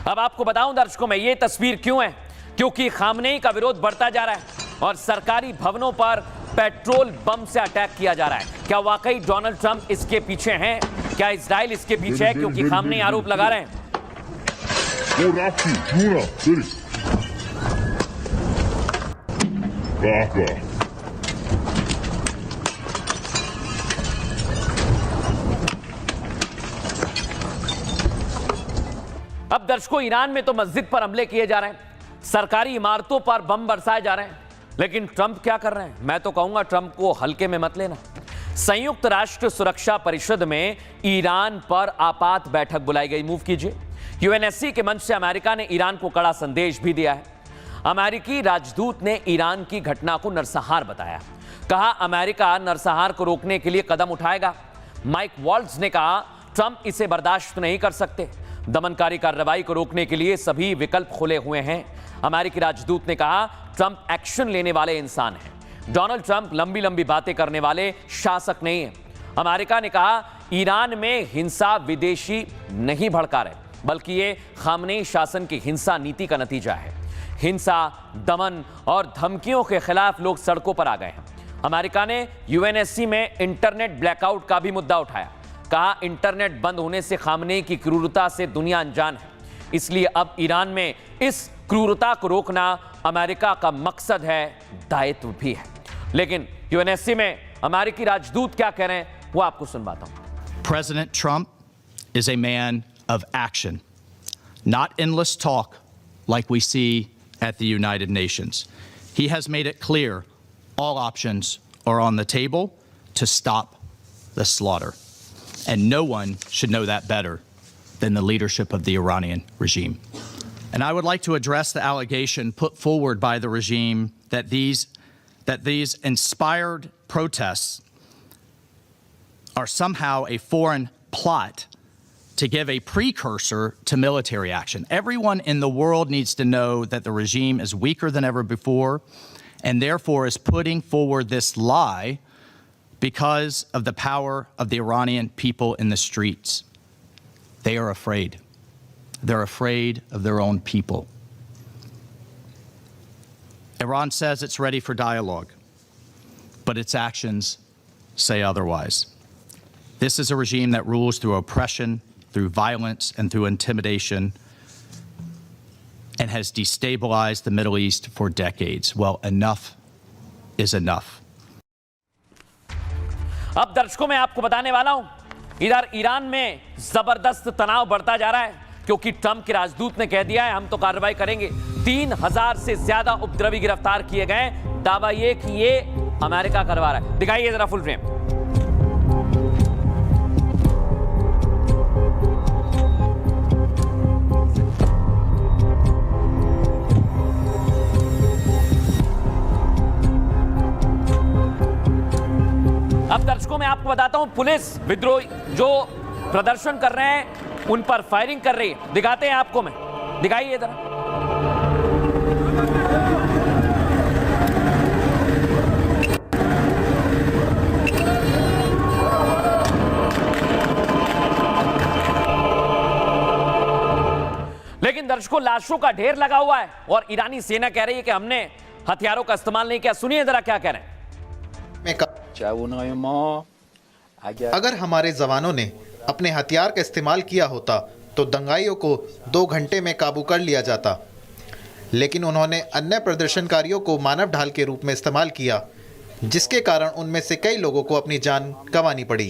अब आपको बताऊं दर्शकों, मैं ये तस्वीर क्यों है, क्योंकि खामनेई का विरोध बढ़ता जा रहा है और सरकारी भवनों पर पेट्रोल बम से अटैक किया जा रहा है। क्या वाकई डोनाल्ड ट्रंप इसके पीछे हैं? क्या इजराइल इसके पीछे है? क्योंकि खामनेई आरोप लगा रहे हैं। अब दर्शकों, ईरान में तो मस्जिद पर हमले किए जा रहे हैं, सरकारी इमारतों पर बम बरसाए जा रहे हैं, लेकिन ट्रंप क्या कर रहे हैं? मैं तो कहूंगा ट्रंप को हल्के में मत लेना। संयुक्त राष्ट्र सुरक्षा परिषद में ईरान पर आपात बैठक बुलाई गई। मूव कीजिए। यूएनएससी के मंच से अमेरिका ने ईरान को कड़ा संदेश भी दिया है। अमेरिकी राजदूत ने ईरान की घटना को नरसंहार बताया। कहा अमेरिका नरसंहार को रोकने के लिए कदम उठाएगा। माइक वॉल्ट्ज ने कहा ट्रंप इसे बर्दाश्त नहीं कर सकते। दमनकारी कार्रवाई को रोकने के लिए सभी विकल्प खुले हुए हैं। अमेरिकी राजदूत ने कहा, ट्रंप एक्शन लेने वाले इंसान हैं। डोनाल्ड ट्रंप लंबी लंबी बातें करने वाले शासक नहीं है। अमेरिका ने कहा, ईरान में हिंसा विदेशी नहीं भड़का रहे, बल्कि ये खामनेई शासन की हिंसा नीति का नतीजा है। हिंसा, दमन और धमकियों के खिलाफ लोग सड़कों पर आ गए हैं। अमेरिका ने यूएनएससी में इंटरनेट ब्लैकआउट का भी मुद्दा उठाया। कहा, इंटरनेट बंद होने से खामनेई की क्रूरता से दुनिया अनजान है, इसलिए अब ईरान में इस क्रूरता को रोकना अमेरिका का मकसद है, दायित्व भी है। लेकिन यूएनएससी में अमेरिकी राजदूत क्या कह रहे हैं, वो आपको सुनवाता हूं। President Trump is a man of action, not endless talk like we see at the United Nations. He has made it clear all options are on the table to stop the slaughter. And no one should know that better than the leadership of the Iranian regime. And I would like to address the allegation put forward by the regime that these inspired protests are somehow a foreign plot to give a precursor to military action. Everyone in the world needs to know that the regime is weaker than ever before and therefore is putting forward this lie because of the power of the Iranian people in the streets. They are afraid. They're afraid of their own people. Iran says it's ready for dialogue, but its actions say otherwise. This is a regime that rules through oppression, through violence, and through intimidation, and has destabilized the Middle East for decades. Well, enough is enough. अब दर्शकों मैं आपको बताने वाला हूं, इधर Iran में जबरदस्त तनाव बढ़ता जा रहा है, क्योंकि ट्रंप के राजदूत ने कह दिया है, हम तो कार्रवाई करेंगे। 3000 से ज्यादा उपद्रवी गिरफ्तार किए गए। दावा ये कि ये अमेरिका करवा रहा है। दिखाइए जरा फुल फ्रेम। अब दर्शकों मैं आपको बताता हूं, पुलिस विद्रोही जो प्रदर्शन कर रहे हैं उन पर फायरिंग कर रही है। दिखाते हैं आपको, मैं दिखाइए जरा। लेकिन दर्शकों लाशों का ढेर लगा हुआ है और ईरानी सेना कह रही है कि हमने हथियारों का इस्तेमाल नहीं किया। सुनिए जरा क्या कह रहे हैं। अगर हमारे जवानों ने अपने हथियार का इस्तेमाल किया होता तो दंगाइयों को 2 घंटे में काबू कर लिया जाता, लेकिन उन्होंने अन्य प्रदर्शनकारियों को मानव ढाल के रूप में इस्तेमाल किया, जिसके कारण उनमें से कई लोगों को अपनी जान गंवानी पड़ी।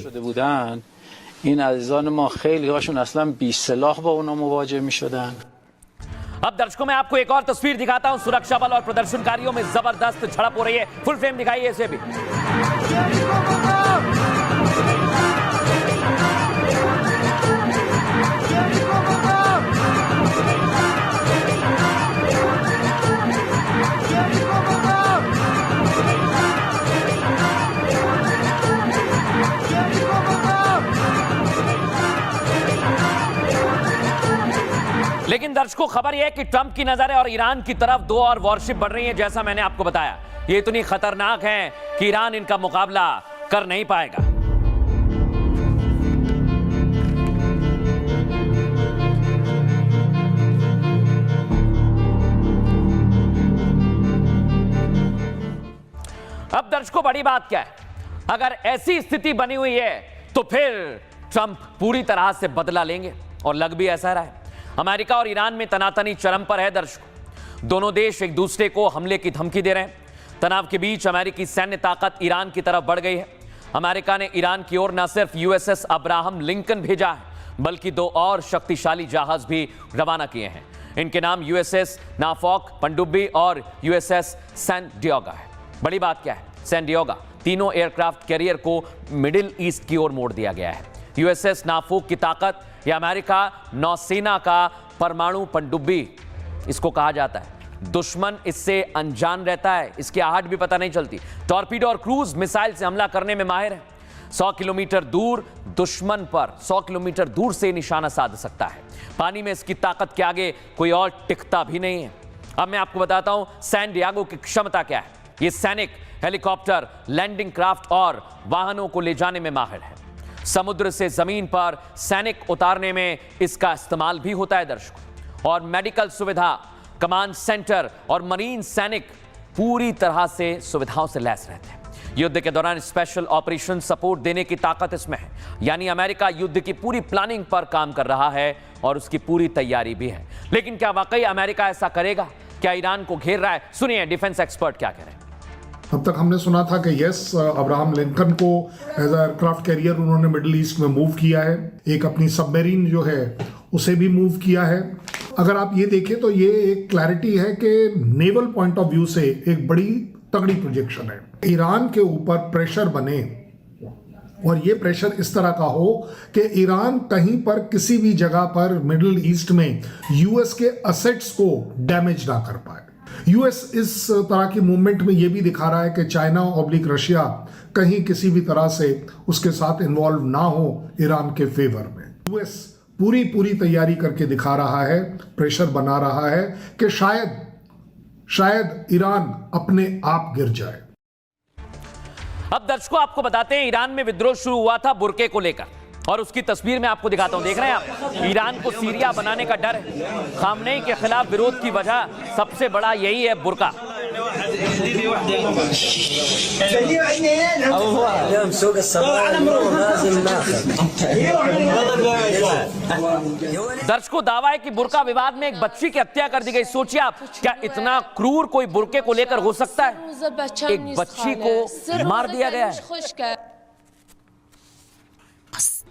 अब दर्शकों मैं आपको एक और तस्वीर दिखाता हूं, सुरक्षा बल और प्रदर्शनकारियों में जबरदस्त झड़प हो रही है। फुल फ्रेम दिखाइए इसे भी। लेकिन दर्शकों खबर यह है कि ट्रंप की नजर है और ईरान की तरफ 2 और वॉरशिप बढ़ रही है। जैसा मैंने आपको बताया, ये इतनी खतरनाक है कि ईरान इनका मुकाबला कर नहीं पाएगा। अब दर्शकों बड़ी बात क्या है, अगर ऐसी स्थिति बनी हुई है तो फिर ट्रंप पूरी तरह से बदला लेंगे, और लग भी ऐसा रहा है। अमेरिका और ईरान में तनातनी चरम पर है दर्शकों। दोनों देश एक दूसरे को हमले की धमकी दे रहे हैं। तनाव के बीच अमेरिकी सैन्य ताकत ईरान की तरफ बढ़ गई है। अमेरिका ने ईरान की ओर न सिर्फ यूएसएस अब्राहम लिंकन भेजा है, बल्कि 2 और शक्तिशाली जहाज भी रवाना किए हैं। इनके नाम यूएसएस नाफोक पनडुब्बी और यूएसएस सैन डिएगो है। बड़ी बात क्या है, सैन डिएगो तीनों एयरक्राफ्ट कैरियर को मिडिल ईस्ट की ओर मोड़ दिया गया है। यूएसएस नाफोक की ताकत यह अमेरिका नौसेना का परमाणु पनडुब्बी इसको कहा जाता है। दुश्मन इससे अनजान रहता है, इसकी आहट भी पता नहीं चलती। टॉर्पीडो और क्रूज मिसाइल से हमला करने में माहिर है। 100 किलोमीटर दूर दुश्मन पर 100 किलोमीटर दूर से निशाना साध सकता है। पानी में इसकी ताकत के आगे कोई और टिकता भी नहीं है। अब मैं आपको बताता हूं सैन डियागो की क्षमता क्या है। ये सैनिक हेलीकॉप्टर, लैंडिंग क्राफ्ट और वाहनों को ले जाने में माहिर है। समुद्र से जमीन पर सैनिक उतारने में इसका इस्तेमाल भी होता है दर्शकों। और मेडिकल सुविधा, कमांड सेंटर और मरीन सैनिक पूरी तरह से सुविधाओं से लैस रहते हैं। युद्ध के दौरान स्पेशल ऑपरेशन सपोर्ट देने की ताकत इसमें है। यानी अमेरिका युद्ध की पूरी प्लानिंग पर काम कर रहा है और उसकी पूरी तैयारी भी है। लेकिन क्या वाकई अमेरिका ऐसा करेगा? क्या ईरान को घेर रहा है? सुनिए डिफेंस एक्सपर्ट क्या कह रहे हैं। अब तक हमने सुना था कि यस, अब्राहम लिंकन को एज एयरक्राफ्ट कैरियर उन्होंने मिडिल ईस्ट में मूव किया है। एक अपनी सबमरीन जो है उसे भी मूव किया है। अगर आप ये देखें तो ये एक क्लैरिटी है कि नेवल पॉइंट ऑफ व्यू से एक बड़ी तगड़ी प्रोजेक्शन है। ईरान के ऊपर प्रेशर बने और ये प्रेशर इस तरह का हो कि ईरान कहीं पर किसी भी जगह पर मिडिल ईस्ट में यूएस के असेट्स को डैमेज ना कर पाए। यूएस इस तरह की मूवमेंट में ये भी दिखा रहा है कि चाइना ऑब्लिक रशिया कहीं किसी भी तरह से उसके साथ इन्वॉल्व ना हो ईरान के फेवर में। यूएस पूरी तैयारी करके दिखा रहा है, प्रेशर बना रहा है कि शायद ईरान अपने आप गिर जाए। अब दर्शकों आपको बताते हैं ईरान में विद्रोह शुरू हुआ था बुरके को लेकर और उसकी तस्वीर मैं आपको दिखाता हूं। देख रहे हैं आप, ईरान को सीरिया बनाने का डर है। खामनेई के खिलाफ विरोध की वजह सबसे बड़ा यही है बुरका। दर्शकों दावा है कि बुरका विवाद में एक बच्ची की हत्या कर दी गई। सोचिए आप, क्या इतना क्रूर कोई बुरके को लेकर हो सकता है? एक बच्ची को मार दिया गया है।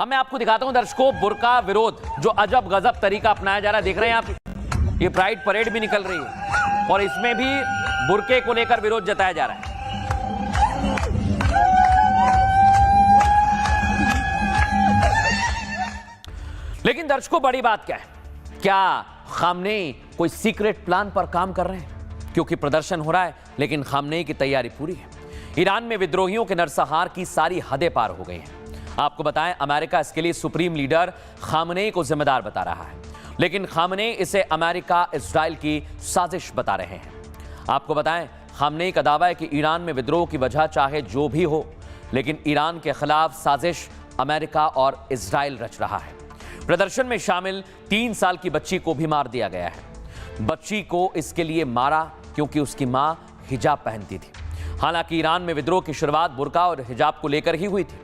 अब मैं आपको दिखाता हूं दर्शकों बुरका विरोध जो अजब गजब तरीका अपनाया जा रहा है। देख रहे हैं आप, ये प्राइड परेड भी निकल रही है और इसमें भी बुरके को लेकर विरोध जताया जा रहा है। लेकिन दर्शकों बड़ी बात क्या है? क्या खामनेई कोई सीक्रेट प्लान पर काम कर रहे हैं? क्योंकि प्रदर्शन हो रहा है लेकिन खामनेई की तैयारी पूरी है। ईरान में विद्रोहियों के नरसंहार की सारी हदें पार हो गई हैं। आपको बताएं अमेरिका इसके लिए सुप्रीम लीडर खामनेई को जिम्मेदार बता रहा है, लेकिन खामनेई इसे अमेरिका इजराइल की साजिश बता रहे हैं। आपको बताएं खामनेई का दावा है कि ईरान में विद्रोह की वजह चाहे जो भी हो, लेकिन ईरान के खिलाफ साजिश अमेरिका और इजराइल रच रहा है। प्रदर्शन में शामिल 3 साल की बच्ची को भी मार दिया गया है। बच्ची को इसके लिए मारा क्योंकि उसकी मां हिजाब पहनती थी। हालांकि ईरान में विद्रोह की शुरुआत बुर्का और हिजाब को लेकर ही हुई थी।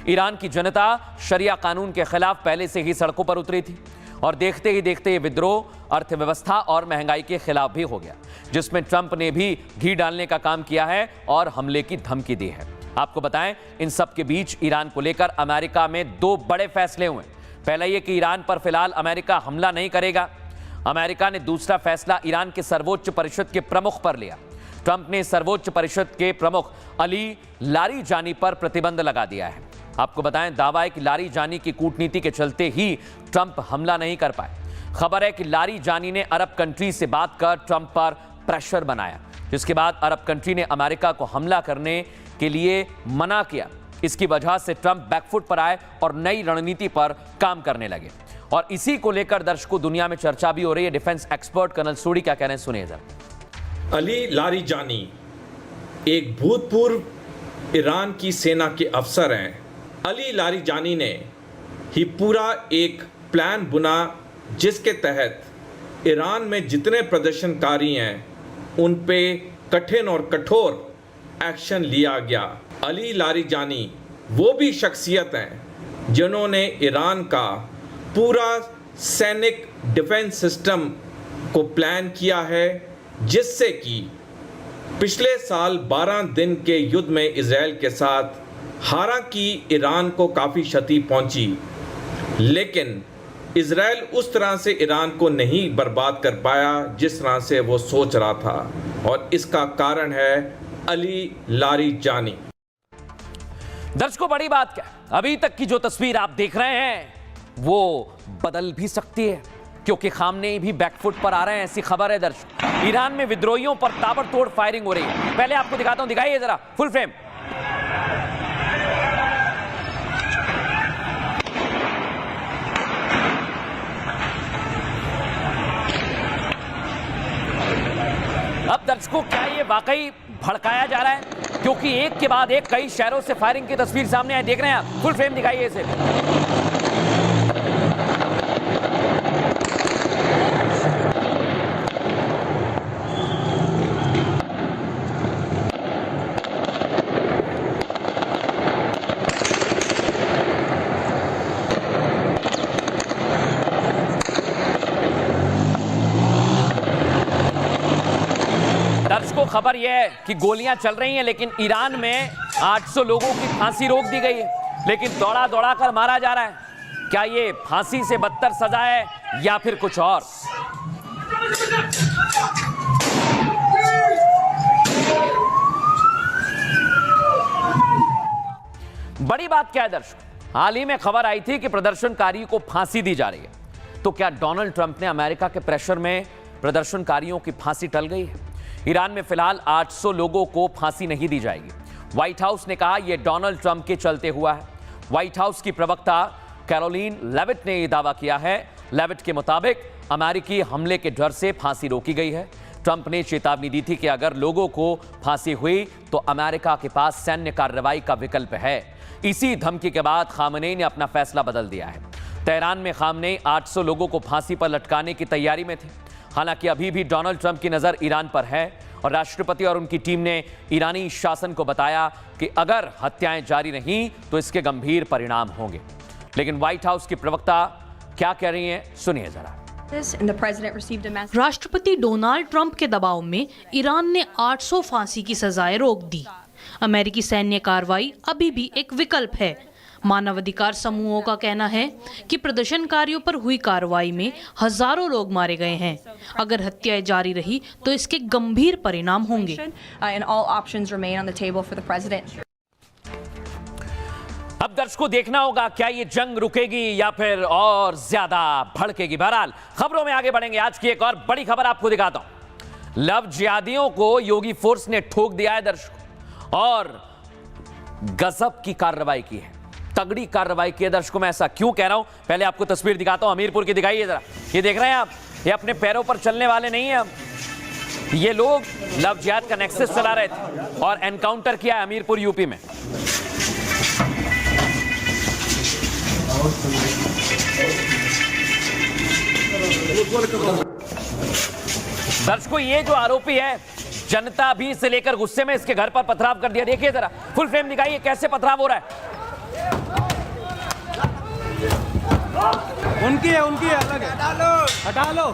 ईरान की जनता शरिया कानून के खिलाफ पहले से ही सड़कों पर उतरी थी और देखते ही देखते ये विद्रोह अर्थव्यवस्था और महंगाई के खिलाफ भी हो गया, जिसमें ट्रंप ने भी घी डालने का काम किया है और हमले की धमकी दी है। आपको बताएं इन सब के बीच ईरान को लेकर अमेरिका में 2 बड़े फैसले हुए। पहला ये कि ईरान पर फिलहाल अमेरिका हमला नहीं करेगा। अमेरिका ने दूसरा फैसला ईरान के सर्वोच्च परिषद के प्रमुख पर लिया। ट्रंप ने सर्वोच्च परिषद के प्रमुख अली लारीजानी पर प्रतिबंध लगा दिया है। आपको बताएं दावा है कि लारीजानी की कूटनीति के चलते ही ट्रंप हमला नहीं कर पाए। खबर है कि लारीजानी ने अरब कंट्री से बात कर ट्रंप पर प्रेशर बनाया, जिसके बाद अरब कंट्री ने अमेरिका को हमला करने के लिए मना किया। इसकी वजह से ट्रंप बैकफुट पर आए और नई रणनीति पर काम करने लगे और इसी को लेकर दर्शकों दुनिया में चर्चा भी हो रही है। डिफेंस एक्सपर्ट कर्नल सूडी क्या कह रहे हैं, सुनिए जरा। अली लारीजानी एक भूतपूर्व ईरान की सेना के अफसर हैं। अली लारीजानी ने ही पूरा एक प्लान बुना जिसके तहत ईरान में जितने प्रदर्शनकारी हैं उन पे कठिन और कठोर एक्शन लिया गया। अली लारीजानी वो भी शख्सियत हैं जिन्होंने ईरान का पूरा सैनिक डिफेंस सिस्टम को प्लान किया है, जिससे कि पिछले साल 12 दिन के युद्ध में इजराइल के साथ हालांकि ईरान को काफ़ी क्षति पहुंची, लेकिन इजराइल उस तरह से ईरान को नहीं बर्बाद कर पाया जिस तरह से वो सोच रहा था, और इसका कारण है अली लारीजानी। दर्शकों बड़ी बात क्या है, अभी तक की जो तस्वीर आप देख रहे हैं वो बदल भी सकती है। क्योंकि खामनेई भी बैकफुट पर आ रहे हैं, ऐसी खबर है दर्शक। ईरान में विद्रोहियों पर ताबड़तोड़ फायरिंग हो रही है। पहले आपको दिखाता हूं, दिखाइए जरा फुल फ्रेम। अब दर्शकों, क्या ये वाकई भड़काया जा रहा है? क्योंकि एक के बाद एक कई शहरों से फायरिंग की तस्वीर सामने आई, देख रहे हैं आप। फुल फ्रेम दिखाइए इसे। दर्शकों, खबर यह है कि गोलियां चल रही हैं, लेकिन ईरान में 800 लोगों की फांसी रोक दी गई है, लेकिन दौड़ा दौड़ा कर मारा जा रहा है। क्या ये फांसी से बदतर सजा है या फिर कुछ और? बड़ी बात क्या है दर्शक, हाल ही में खबर आई थी कि प्रदर्शनकारियों को फांसी दी जा रही है। तो क्या डोनाल्ड ट्रंप ने अमेरिका के प्रेशर में प्रदर्शनकारियों की फांसी टल गई है? ईरान में फिलहाल 800 लोगों को फांसी नहीं दी जाएगी। व्हाइट हाउस ने कहा यह डोनाल्ड ट्रंप के चलते हुआ है। व्हाइट हाउस की प्रवक्ता कैरोलिन लेविट ने यह दावा किया है। लेविट के मुताबिक अमेरिकी हमले के डर से फांसी रोकी गई है। ट्रंप ने चेतावनी दी थी कि अगर लोगों को फांसी हुई तो अमेरिका के पास सैन्य कार्रवाई का विकल्प है। इसी धमकी के बाद खामनेई ने अपना फैसला बदल दिया है। तेहरान में खामनेई 800 लोगों को फांसी पर लटकाने की तैयारी में थे। हालांकि अभी भी डोनाल्ड ट्रंप की नजर ईरान पर है और राष्ट्रपति और उनकी टीम ने ईरानी शासन को बताया कि अगर हत्याएं जारी रहीं तो इसके गंभीर परिणाम होंगे। लेकिन व्हाइट हाउस की प्रवक्ता क्या कह रही हैं, सुनिए जरा। राष्ट्रपति डोनाल्ड ट्रंप के दबाव में ईरान ने 800 फांसी की सजाएं रोक दी। अमेरिकी सैन्य कार्रवाई अभी भी एक विकल्प है। मानवाधिकार समूहों का कहना है कि प्रदर्शनकारियों पर हुई कार्रवाई में हजारों लोग मारे गए हैं। अगर हत्याएं जारी रही तो इसके गंभीर परिणाम होंगे। अब दर्शकों, देखना होगा क्या ये जंग रुकेगी या फिर और ज्यादा भड़केगी। बहरहाल खबरों में आगे बढ़ेंगे। आज की एक और बड़ी खबर आपको दिखाता हूं। लव जिहादियों को योगी फोर्स ने ठोक दिया है दर्शकों, और गजब की कार्रवाई की है, तगड़ी कार्रवाई की है दर्शकों। मैं ऐसा क्यों कह रहा हूं, पहले आपको तस्वीर दिखाता हूं। हमीरपुर की दिखाइए जरा। ये देख रहे हैं आप, ये अपने पैरों पर चलने वाले नहीं है। ये लोग लव जिहाद का नेक्सस चला रहे थे और एनकाउंटर किया है हमीरपुर यूपी में। दर्शकों, ये जो आरोपी है, जनता भी इसे लेकर गुस्से में इसके घर पर पथराव कर दिया। देखिए जरा, फुल फ्रेम दिखाइए कैसे पथराव हो रहा है। उनकी है अलग है। हटा लो।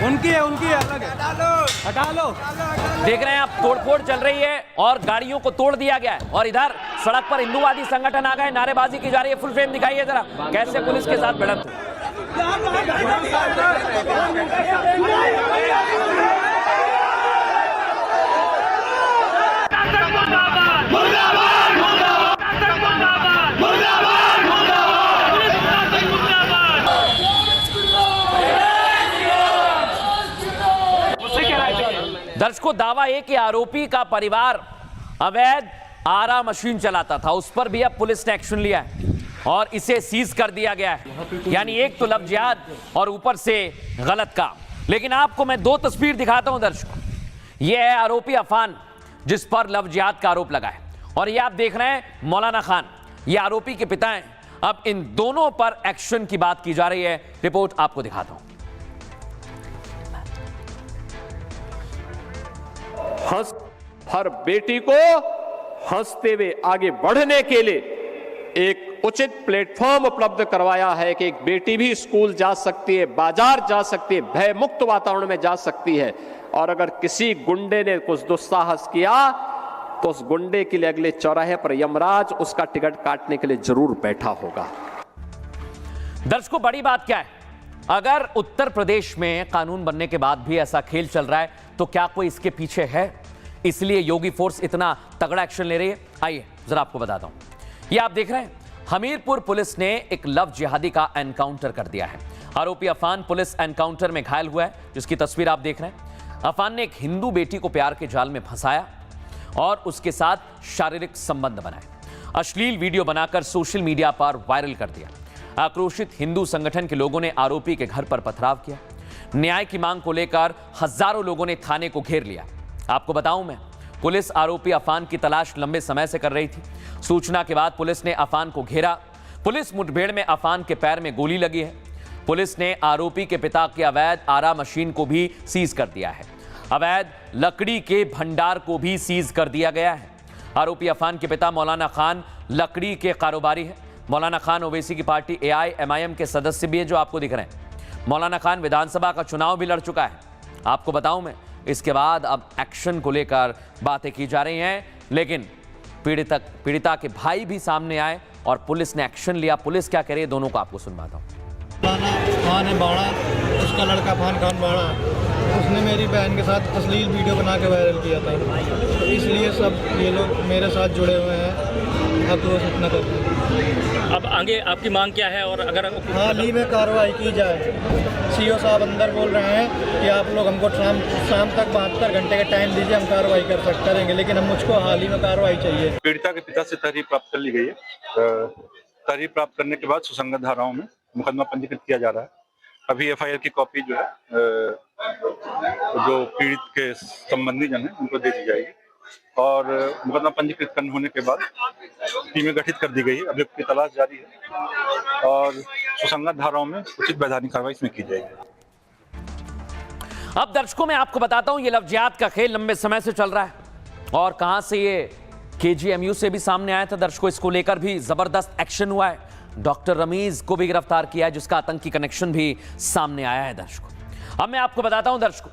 उनकी है अलग है। हटा लो। देख रहे हैं आप, तोड़फोड़ चल रही है और गाड़ियों को तोड़ दिया गया है, और इधर सड़क पर हिंदूवादी संगठन आ गए, नारेबाजी की जा रही है। फुल फ्रेम दिखाइए जरा कैसे पुलिस के साथ भिड़ंत हुई। दर्शकों, दावा है कि आरोपी का परिवार अवैध आरा मशीन चलाता था, उस पर भी अब पुलिस ने एक्शन लिया है और इसे सीज कर दिया गया है। यानी एक तो लव जिहाद और ऊपर से गलत काम। लेकिन आपको मैं दो तस्वीर दिखाता हूं दर्शकों। यह है आरोपी अफान, जिस पर लव जिहाद का आरोप लगा है, और ये आप देख रहे हैं मौलाना खान, ये आरोपी के पिता हैं। अब इन दोनों पर एक्शन की बात की जा रही है। रिपोर्ट आपको दिखाता हूं। हर बेटी को हंसते हुए आगे बढ़ने के लिए एक उचित प्लेटफॉर्म उपलब्ध करवाया है कि एक बेटी भी स्कूल जा सकती है, बाजार जा सकती है, भय मुक्त वातावरण में जा सकती है। और अगर किसी गुंडे ने कुछ दुस्साहस किया तो उस गुंडे के लिए अगले चौराहे पर यमराज उसका टिकट काटने के लिए जरूर बैठा होगा। दर्शकों, बड़ी बात क्या है, अगर उत्तर प्रदेश में कानून बनने के बाद भी ऐसा खेल चल रहा है तो क्या कोई इसके पीछे है? इसलिए योगी फोर्स इतना तगड़ा एक्शन ले रही है। आइए जरा आपको बताता हूं। ये आप देख रहे हैं, हमीरपुर पुलिस ने एक लव जिहादी का एनकाउंटर कर दिया है। आरोपी अफान पुलिस एनकाउंटर में घायल हुआ है, जिसकी तस्वीर आप देख रहे हैं। अफान ने एक हिंदू बेटी को प्यार के जाल में फंसाया और उसके साथ शारीरिक संबंध बनाए, अश्लील वीडियो बनाकर सोशल मीडिया पर वायरल कर दिया। आक्रोशित हिंदू संगठन के लोगों ने आरोपी के घर पर पथराव किया। न्याय की मांग को लेकर हजारों लोगों ने थाने को घेर लिया। आपको बताऊं मैं, पुलिस आरोपी अफान की तलाश लंबे समय से कर रही थी। सूचना के बाद पुलिस ने अफान को घेरा। पुलिस मुठभेड़ में अफान के पैर में गोली लगी है। पुलिस ने आरोपी के पिता की अवैध आरा मशीन को भी सीज कर दिया है। अवैध लकड़ी के भंडार को भी सीज कर दिया गया है। आरोपी अफान के पिता मौलाना खान लकड़ी के कारोबारी है। मौलाना खान ओवैसी की पार्टी AIMIM के सदस्य भी है, जो आपको दिख रहे हैं। मौलाना खान विधानसभा का चुनाव भी लड़ चुका है। आपको बताऊं मैं, इसके बाद अब एक्शन को लेकर बातें की जा रही हैं, लेकिन पीड़िता के भाई भी सामने आए और पुलिस ने एक्शन लिया। पुलिस क्या कह रही है, दोनों को आपको सुनवाता हूं। खान है बाड़ा, उसका लड़का अफान खान बाड़ा, उसने मेरी बहन के साथ अश्लील वीडियो बना के वायरल किया था, तो इसलिए सब ये लोग मेरे साथ जुड़े हुए हैं। आक्रोश इतना करते हैं। अब आगे आपकी मांग क्या है? और अगर हाल ही में कार्रवाई की जाए। CO साहब अंदर बोल रहे हैं कि आप लोग हमको शाम तक 72 घंटे का टाइम दीजिए, हम कार्रवाई करेंगे, लेकिन हम मुझको हाल ही में कार्रवाई चाहिए। पीड़िता के पिता से तहरीर प्राप्त कर ली गई है। तहरीर प्राप्त करने के बाद सुसंगत धाराओं में मुकदमा पंजीकृत किया जा रहा है। अभी FIR की कॉपी जो है जो पीड़ित के संबंधी जन है उनको दे दी जाएगी और मुकदमा पंजीकृत करने होने के बाद टीमें गठित कर दी गई है। अभियुक्त की तलाश जारी है और सुसंगत धाराओं में उचित वैधानिक कार्रवाई इसमें की जाएगी। अब दर्शकों मैं आपको बताता हूं, ये लव जिहाद का खेल लंबे समय से चल रहा है और कहां से ये KGMU से भी सामने आया था। दर्शकों, इसको लेकर भी जबरदस्त एक्शन हुआ है। डॉक्टर रमीज को भी गिरफ्तार किया है, जिसका आतंकी कनेक्शन भी सामने आया है। दर्शकों, अब मैं आपको बताता हूं दर्शकों,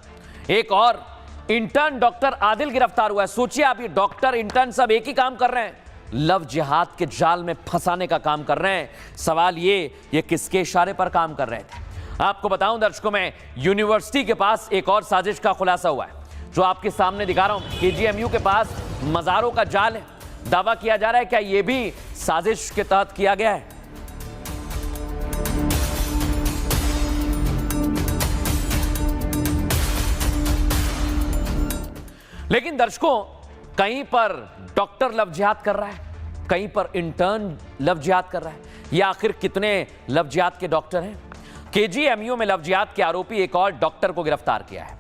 एक और इंटर्न डॉक्टर आदिल गिरफ्तार हुआ है। सोचिए आप, ये डॉक्टर इंटर्न सब एक ही काम कर रहे हैं, लव जिहाद के जाल में फंसाने का काम कर रहे हैं। सवाल ये किसके इशारे पर काम कर रहे थे? आपको बताऊं दर्शकों, मैं यूनिवर्सिटी के पास एक और साजिश का खुलासा हुआ है, जो आपके सामने दिखा रहा हूं। KGMU के पास मजारों का जाल है। दावा किया जा रहा है क्या ये भी साजिश के तहत किया गया है? लेकिन दर्शकों, कहीं पर डॉक्टर लव जिहाद कर रहा है, कहीं पर इंटर्न लव जिहाद कर रहा है। ये आखिर कितने लव जिहाद के डॉक्टर हैं? KGMU में लव जिहाद के आरोपी एक और डॉक्टर को गिरफ्तार किया है।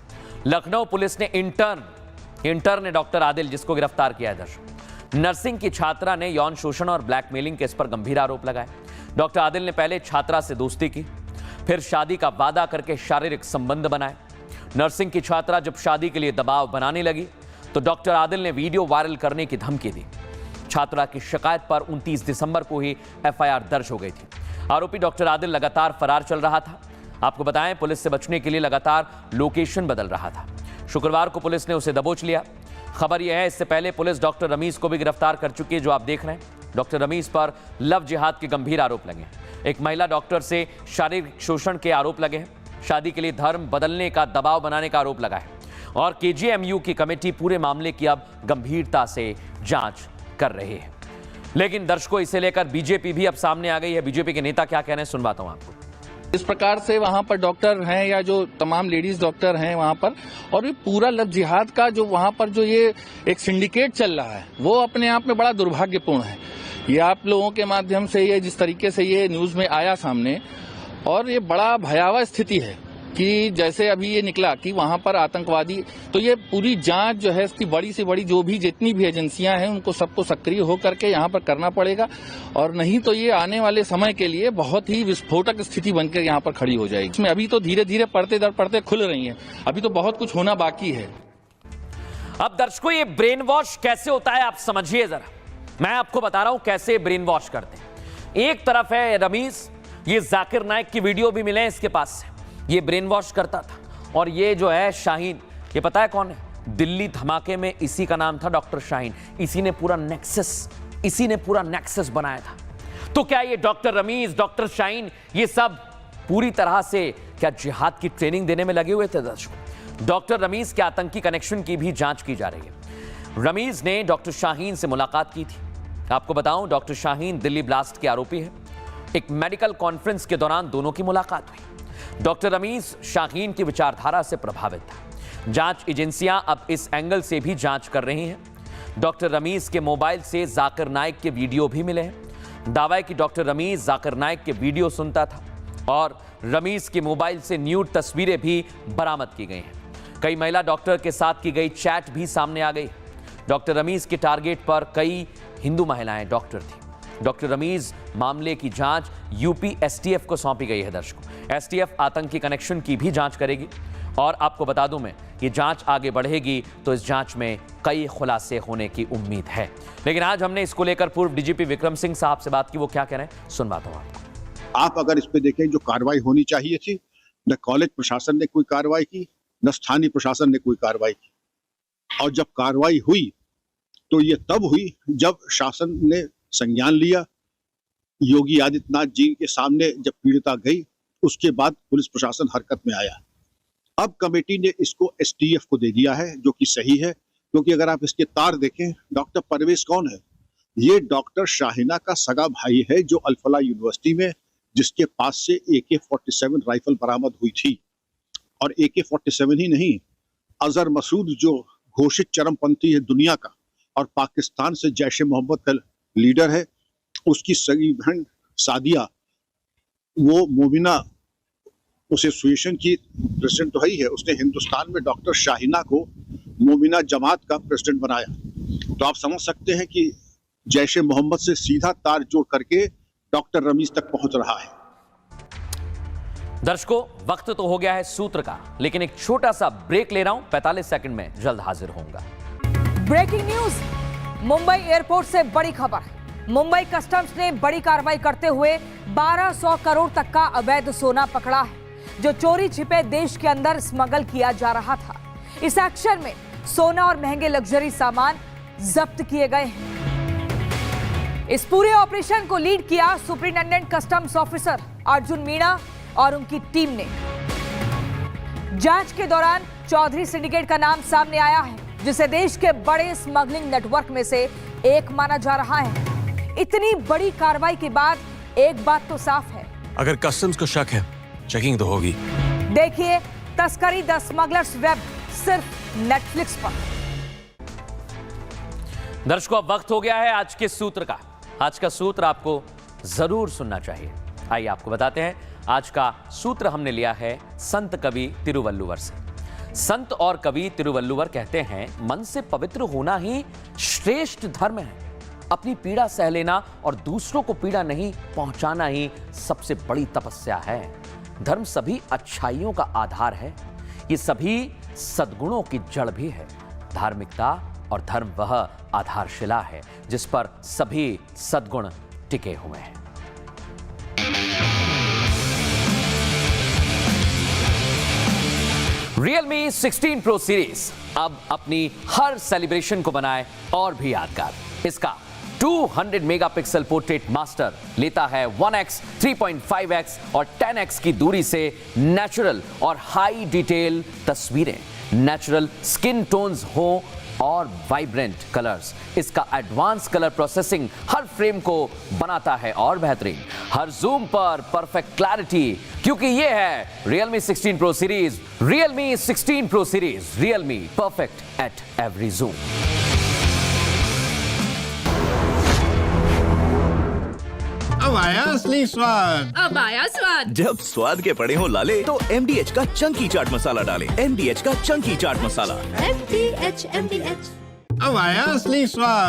लखनऊ पुलिस ने इंटर्न ने डॉक्टर आदिल, जिसको गिरफ्तार किया है। दर्शक, नर्सिंग की छात्रा ने यौन शोषण और ब्लैकमेलिंग के इस पर गंभीर आरोप लगाए। डॉक्टर आदिल ने पहले छात्रा से दोस्ती की, फिर शादी का वादा करके शारीरिक संबंध बनाए। नर्सिंग की छात्रा जब शादी के लिए दबाव बनाने लगी तो डॉक्टर आदिल ने वीडियो वायरल करने की धमकी दी। छात्रा की शिकायत पर 29 दिसंबर को ही FIR दर्ज हो गई थी। आरोपी डॉक्टर आदिल लगातार फरार चल रहा था। आपको बताएं, पुलिस से बचने के लिए लगातार लोकेशन बदल रहा था। शुक्रवार को पुलिस ने उसे दबोच लिया। खबर यह है, इससे पहले पुलिस डॉक्टर रमीज को भी गिरफ्तार कर चुकी है, जो आप देख रहे हैं। डॉक्टर रमीज पर लव जिहाद के गंभीर आरोप लगे हैं। एक महिला डॉक्टर से शारीरिक शोषण के आरोप लगे हैं। शादी के लिए धर्म बदलने का दबाव बनाने का आरोप लगा है और KGMU की कमेटी पूरे मामले की अब गंभीरता से जांच कर रही है। लेकिन दर्शकों, इसे लेकर BJP भी अब सामने आ गई है। BJP के नेता क्या कह रहे हैं, सुनवाता हूं आपको। इस प्रकार से वहां पर डॉक्टर हैं या जो तमाम लेडीज डॉक्टर हैं वहां पर, और ये पूरा लव जिहाद का जो वहां पर जो ये एक सिंडिकेट चल रहा है, वो अपने आप में बड़ा दुर्भाग्यपूर्ण है। ये आप लोगों के माध्यम से ये जिस तरीके से ये न्यूज में आया सामने, और ये बड़ा भयावह स्थिति है कि जैसे अभी ये निकला कि वहां पर आतंकवादी, तो ये पूरी जांच जो है इसकी बड़ी से बड़ी जो भी जितनी भी एजेंसियां हैं उनको सबको सक्रिय होकर के यहाँ पर करना पड़ेगा, और नहीं तो ये आने वाले समय के लिए बहुत ही विस्फोटक स्थिति बनकर यहाँ पर खड़ी हो जाएगी। इसमें अभी तो धीरे धीरे पड़ते दर पड़ते खुल रही है, अभी तो बहुत कुछ होना बाकी है। अब दर्शकों, ये ब्रेन वॉश कैसे होता है आप समझिए जरा। मैं आपको बता रहा हूं कैसे ब्रेन वॉश करते हैं। एक तरफ है रमीज, ये जाकिर नाइक की वीडियो भी मिले इसके पास से, ये ब्रेन वॉश करता था। और ये जो है शाहीन, ये पता है कौन है? दिल्ली धमाके में इसी का नाम था डॉक्टर शाहीन। इसी ने पूरा नेक्सस बनाया था। तो क्या ये डॉक्टर रमीज, डॉक्टर शाहीन, ये सब पूरी तरह से क्या जिहाद की ट्रेनिंग देने में लगे हुए थे? दर्शकों, डॉक्टर रमीज के आतंकी कनेक्शन की भी जांच की जा रही है। रमीज ने डॉक्टर शाहीन से मुलाकात की थी। आपको बताऊं, डॉक्टर शाहीन दिल्ली ब्लास्ट के आरोपी है। एक मेडिकल कॉन्फ्रेंस के दौरान दोनों की मुलाकात हुई। डॉक्टर रमीज शाहीन की विचारधारा से प्रभावित था। जांच एजेंसियां अब इस एंगल से भी जांच कर रही हैं। डॉक्टर रमीज के मोबाइल से जाकिर नाइक के वीडियो भी मिले हैं। दावा है कि डॉक्टर रमीज जाकिर नाइक के वीडियो सुनता था और रमीज के मोबाइल से न्यूड तस्वीरें भी बरामद की गई हैं। कई महिला डॉक्टर के साथ की गई चैट भी सामने आ गई। डॉक्टर रमीज के टारगेट पर कई हिंदू महिलाएं डॉक्टर थी। डॉक्टर रमीज मामले की जांच यूपी एसटीएफ को सौंपी गई है। दर्शकों, एसटीएफ आतंकी कनेक्शन की भी जांच करेगी और आपको बता दूं मैं, ये जांच आगे बढ़ेगी तो इस जांच में कई खुलासे होने की उम्मीद है। लेकिन आज हमने इसको लेकर पूर्व डीजीपी विक्रम सिंह साहब से बात की। वो क्या कह रहे हैं, सुनवाता हूं आपको। आप अगर इस पे देखें, जो कार्रवाई होनी चाहिए थी, न कॉलेज प्रशासन ने कोई कार्रवाई की, न स्थानीय प्रशासन ने कोई कार्रवाई की। और जब कार्रवाई हुई तो ये तब हुई जब शासन ने संज्ञान लिया। योगी आदित्यनाथ जी के सामने जब पीड़िता गई, उसके बाद पुलिस प्रशासन हरकत में आया। अब कमेटी ने इसको एसटीएफ को दे दिया है, जो कि सही है, क्योंकि अगर आप इसके तार देखें, डॉक्टर परवेज कौन है? ये डॉक्टर शाहीना का सगा भाई है, जो अल-फलाह यूनिवर्सिटी में, जिसके पास से AK-47 राइफल बरामद हुई थी। और AK-47 ही नहीं, अजहर मसूद जो घोषित चरमपंथी है दुनिया का और पाकिस्तान से जैश ए मोहम्मद का लीडर है, उसकी सगी बहन सादिया, वो मोमिना उस एसोसिएशन की प्रेसिडेंट तो ही है। उसने हिंदुस्तान में डॉक्टर शाहीना को मोमिना जमात का प्रेसिडेंट बनाया। तो आप समझ सकते हैं कि जैश ए मोहम्मद से सीधा तार जोड़ करके डॉक्टर रमीज तक पहुंच रहा है। दर्शकों, वक्त तो हो गया है सूत्र का, लेकिन एक छोटा सा ब्रेक ले रहा हूं। 45 सेकंड में जल्द हाजिर होऊंगा। ब्रेकिंग न्यूज, मुंबई एयरपोर्ट से बड़ी खबर। मुंबई कस्टम्स ने बड़ी कार्रवाई करते हुए 1200 करोड़ तक का अवैध सोना पकड़ा है, जो चोरी छिपे देश के अंदर स्मगल किया जा रहा था। इस एक्शन में सोना और महंगे लग्जरी सामान जब्त किए गए हैं। इस पूरे ऑपरेशन को लीड किया superintendent customs officer Arjun Meena और उनकी टीम ने। जांच के दौरान चौधरी सिंडिकेट का नाम सामने आया है, जिसे देश के बड़े स्मगलिंग नेटवर्क में से एक माना जा रहा है। इतनी बड़ी कार्रवाई के बाद एक बात तो साफ है, अगर कस्टम्स को शक है, चेकिंग तो होगी। देखिए तस्करी द स्मगलर्स वेब सिर्फ नेटफ्लिक्स पर। दर्शकों, अब वक्त हो गया है आज के सूत्र का। आज का सूत्र आपको जरूर सुनना चाहिए। आइए आपको बताते हैं। आज का सूत्र हमने लिया है संत कवि तिरुवल्लुवर से। संत और कवि तिरुवल्लुवर कहते हैं, मन से पवित्र होना ही श्रेष्ठ धर्म है। अपनी पीड़ा सह लेना और दूसरों को पीड़ा नहीं पहुंचाना ही सबसे बड़ी तपस्या है। धर्म सभी अच्छाइयों का आधार है। ये सभी सद्गुणों की जड़ भी है। धार्मिकता और धर्म वह आधारशिला है जिस पर सभी सद्गुण टिके हुए हैं। Realme 16 Pro सीरीज अब अपनी हर सेलिब्रेशन को बनाए और भी यादगार। इसका 200 मेगापिक्सल पोर्ट्रेट मास्टर लेता है 1x, 3.5x और 10x की दूरी से नेचुरल और हाई डिटेल तस्वीरें, नेचुरल स्किन टोन्स हो और वाइब्रेंट कलर्स। इसका एडवांस कलर प्रोसेसिंग हर फ्रेम को बनाता है और बेहतरीन। हर जूम पर परफेक्ट क्लैरिटी, क्योंकि ये है Realme 16 Pro series. Realme 16 Pro series, Realme perfect at every zoom. अब आया असली स्वाद। अब आया स्वाद। जब स्वाद के पड़े हो लाले, तो MDH का चंकी चाट मसाला डालें। MDH का चंकी चाट मसाला। MDH। अब आया असली स्वाद।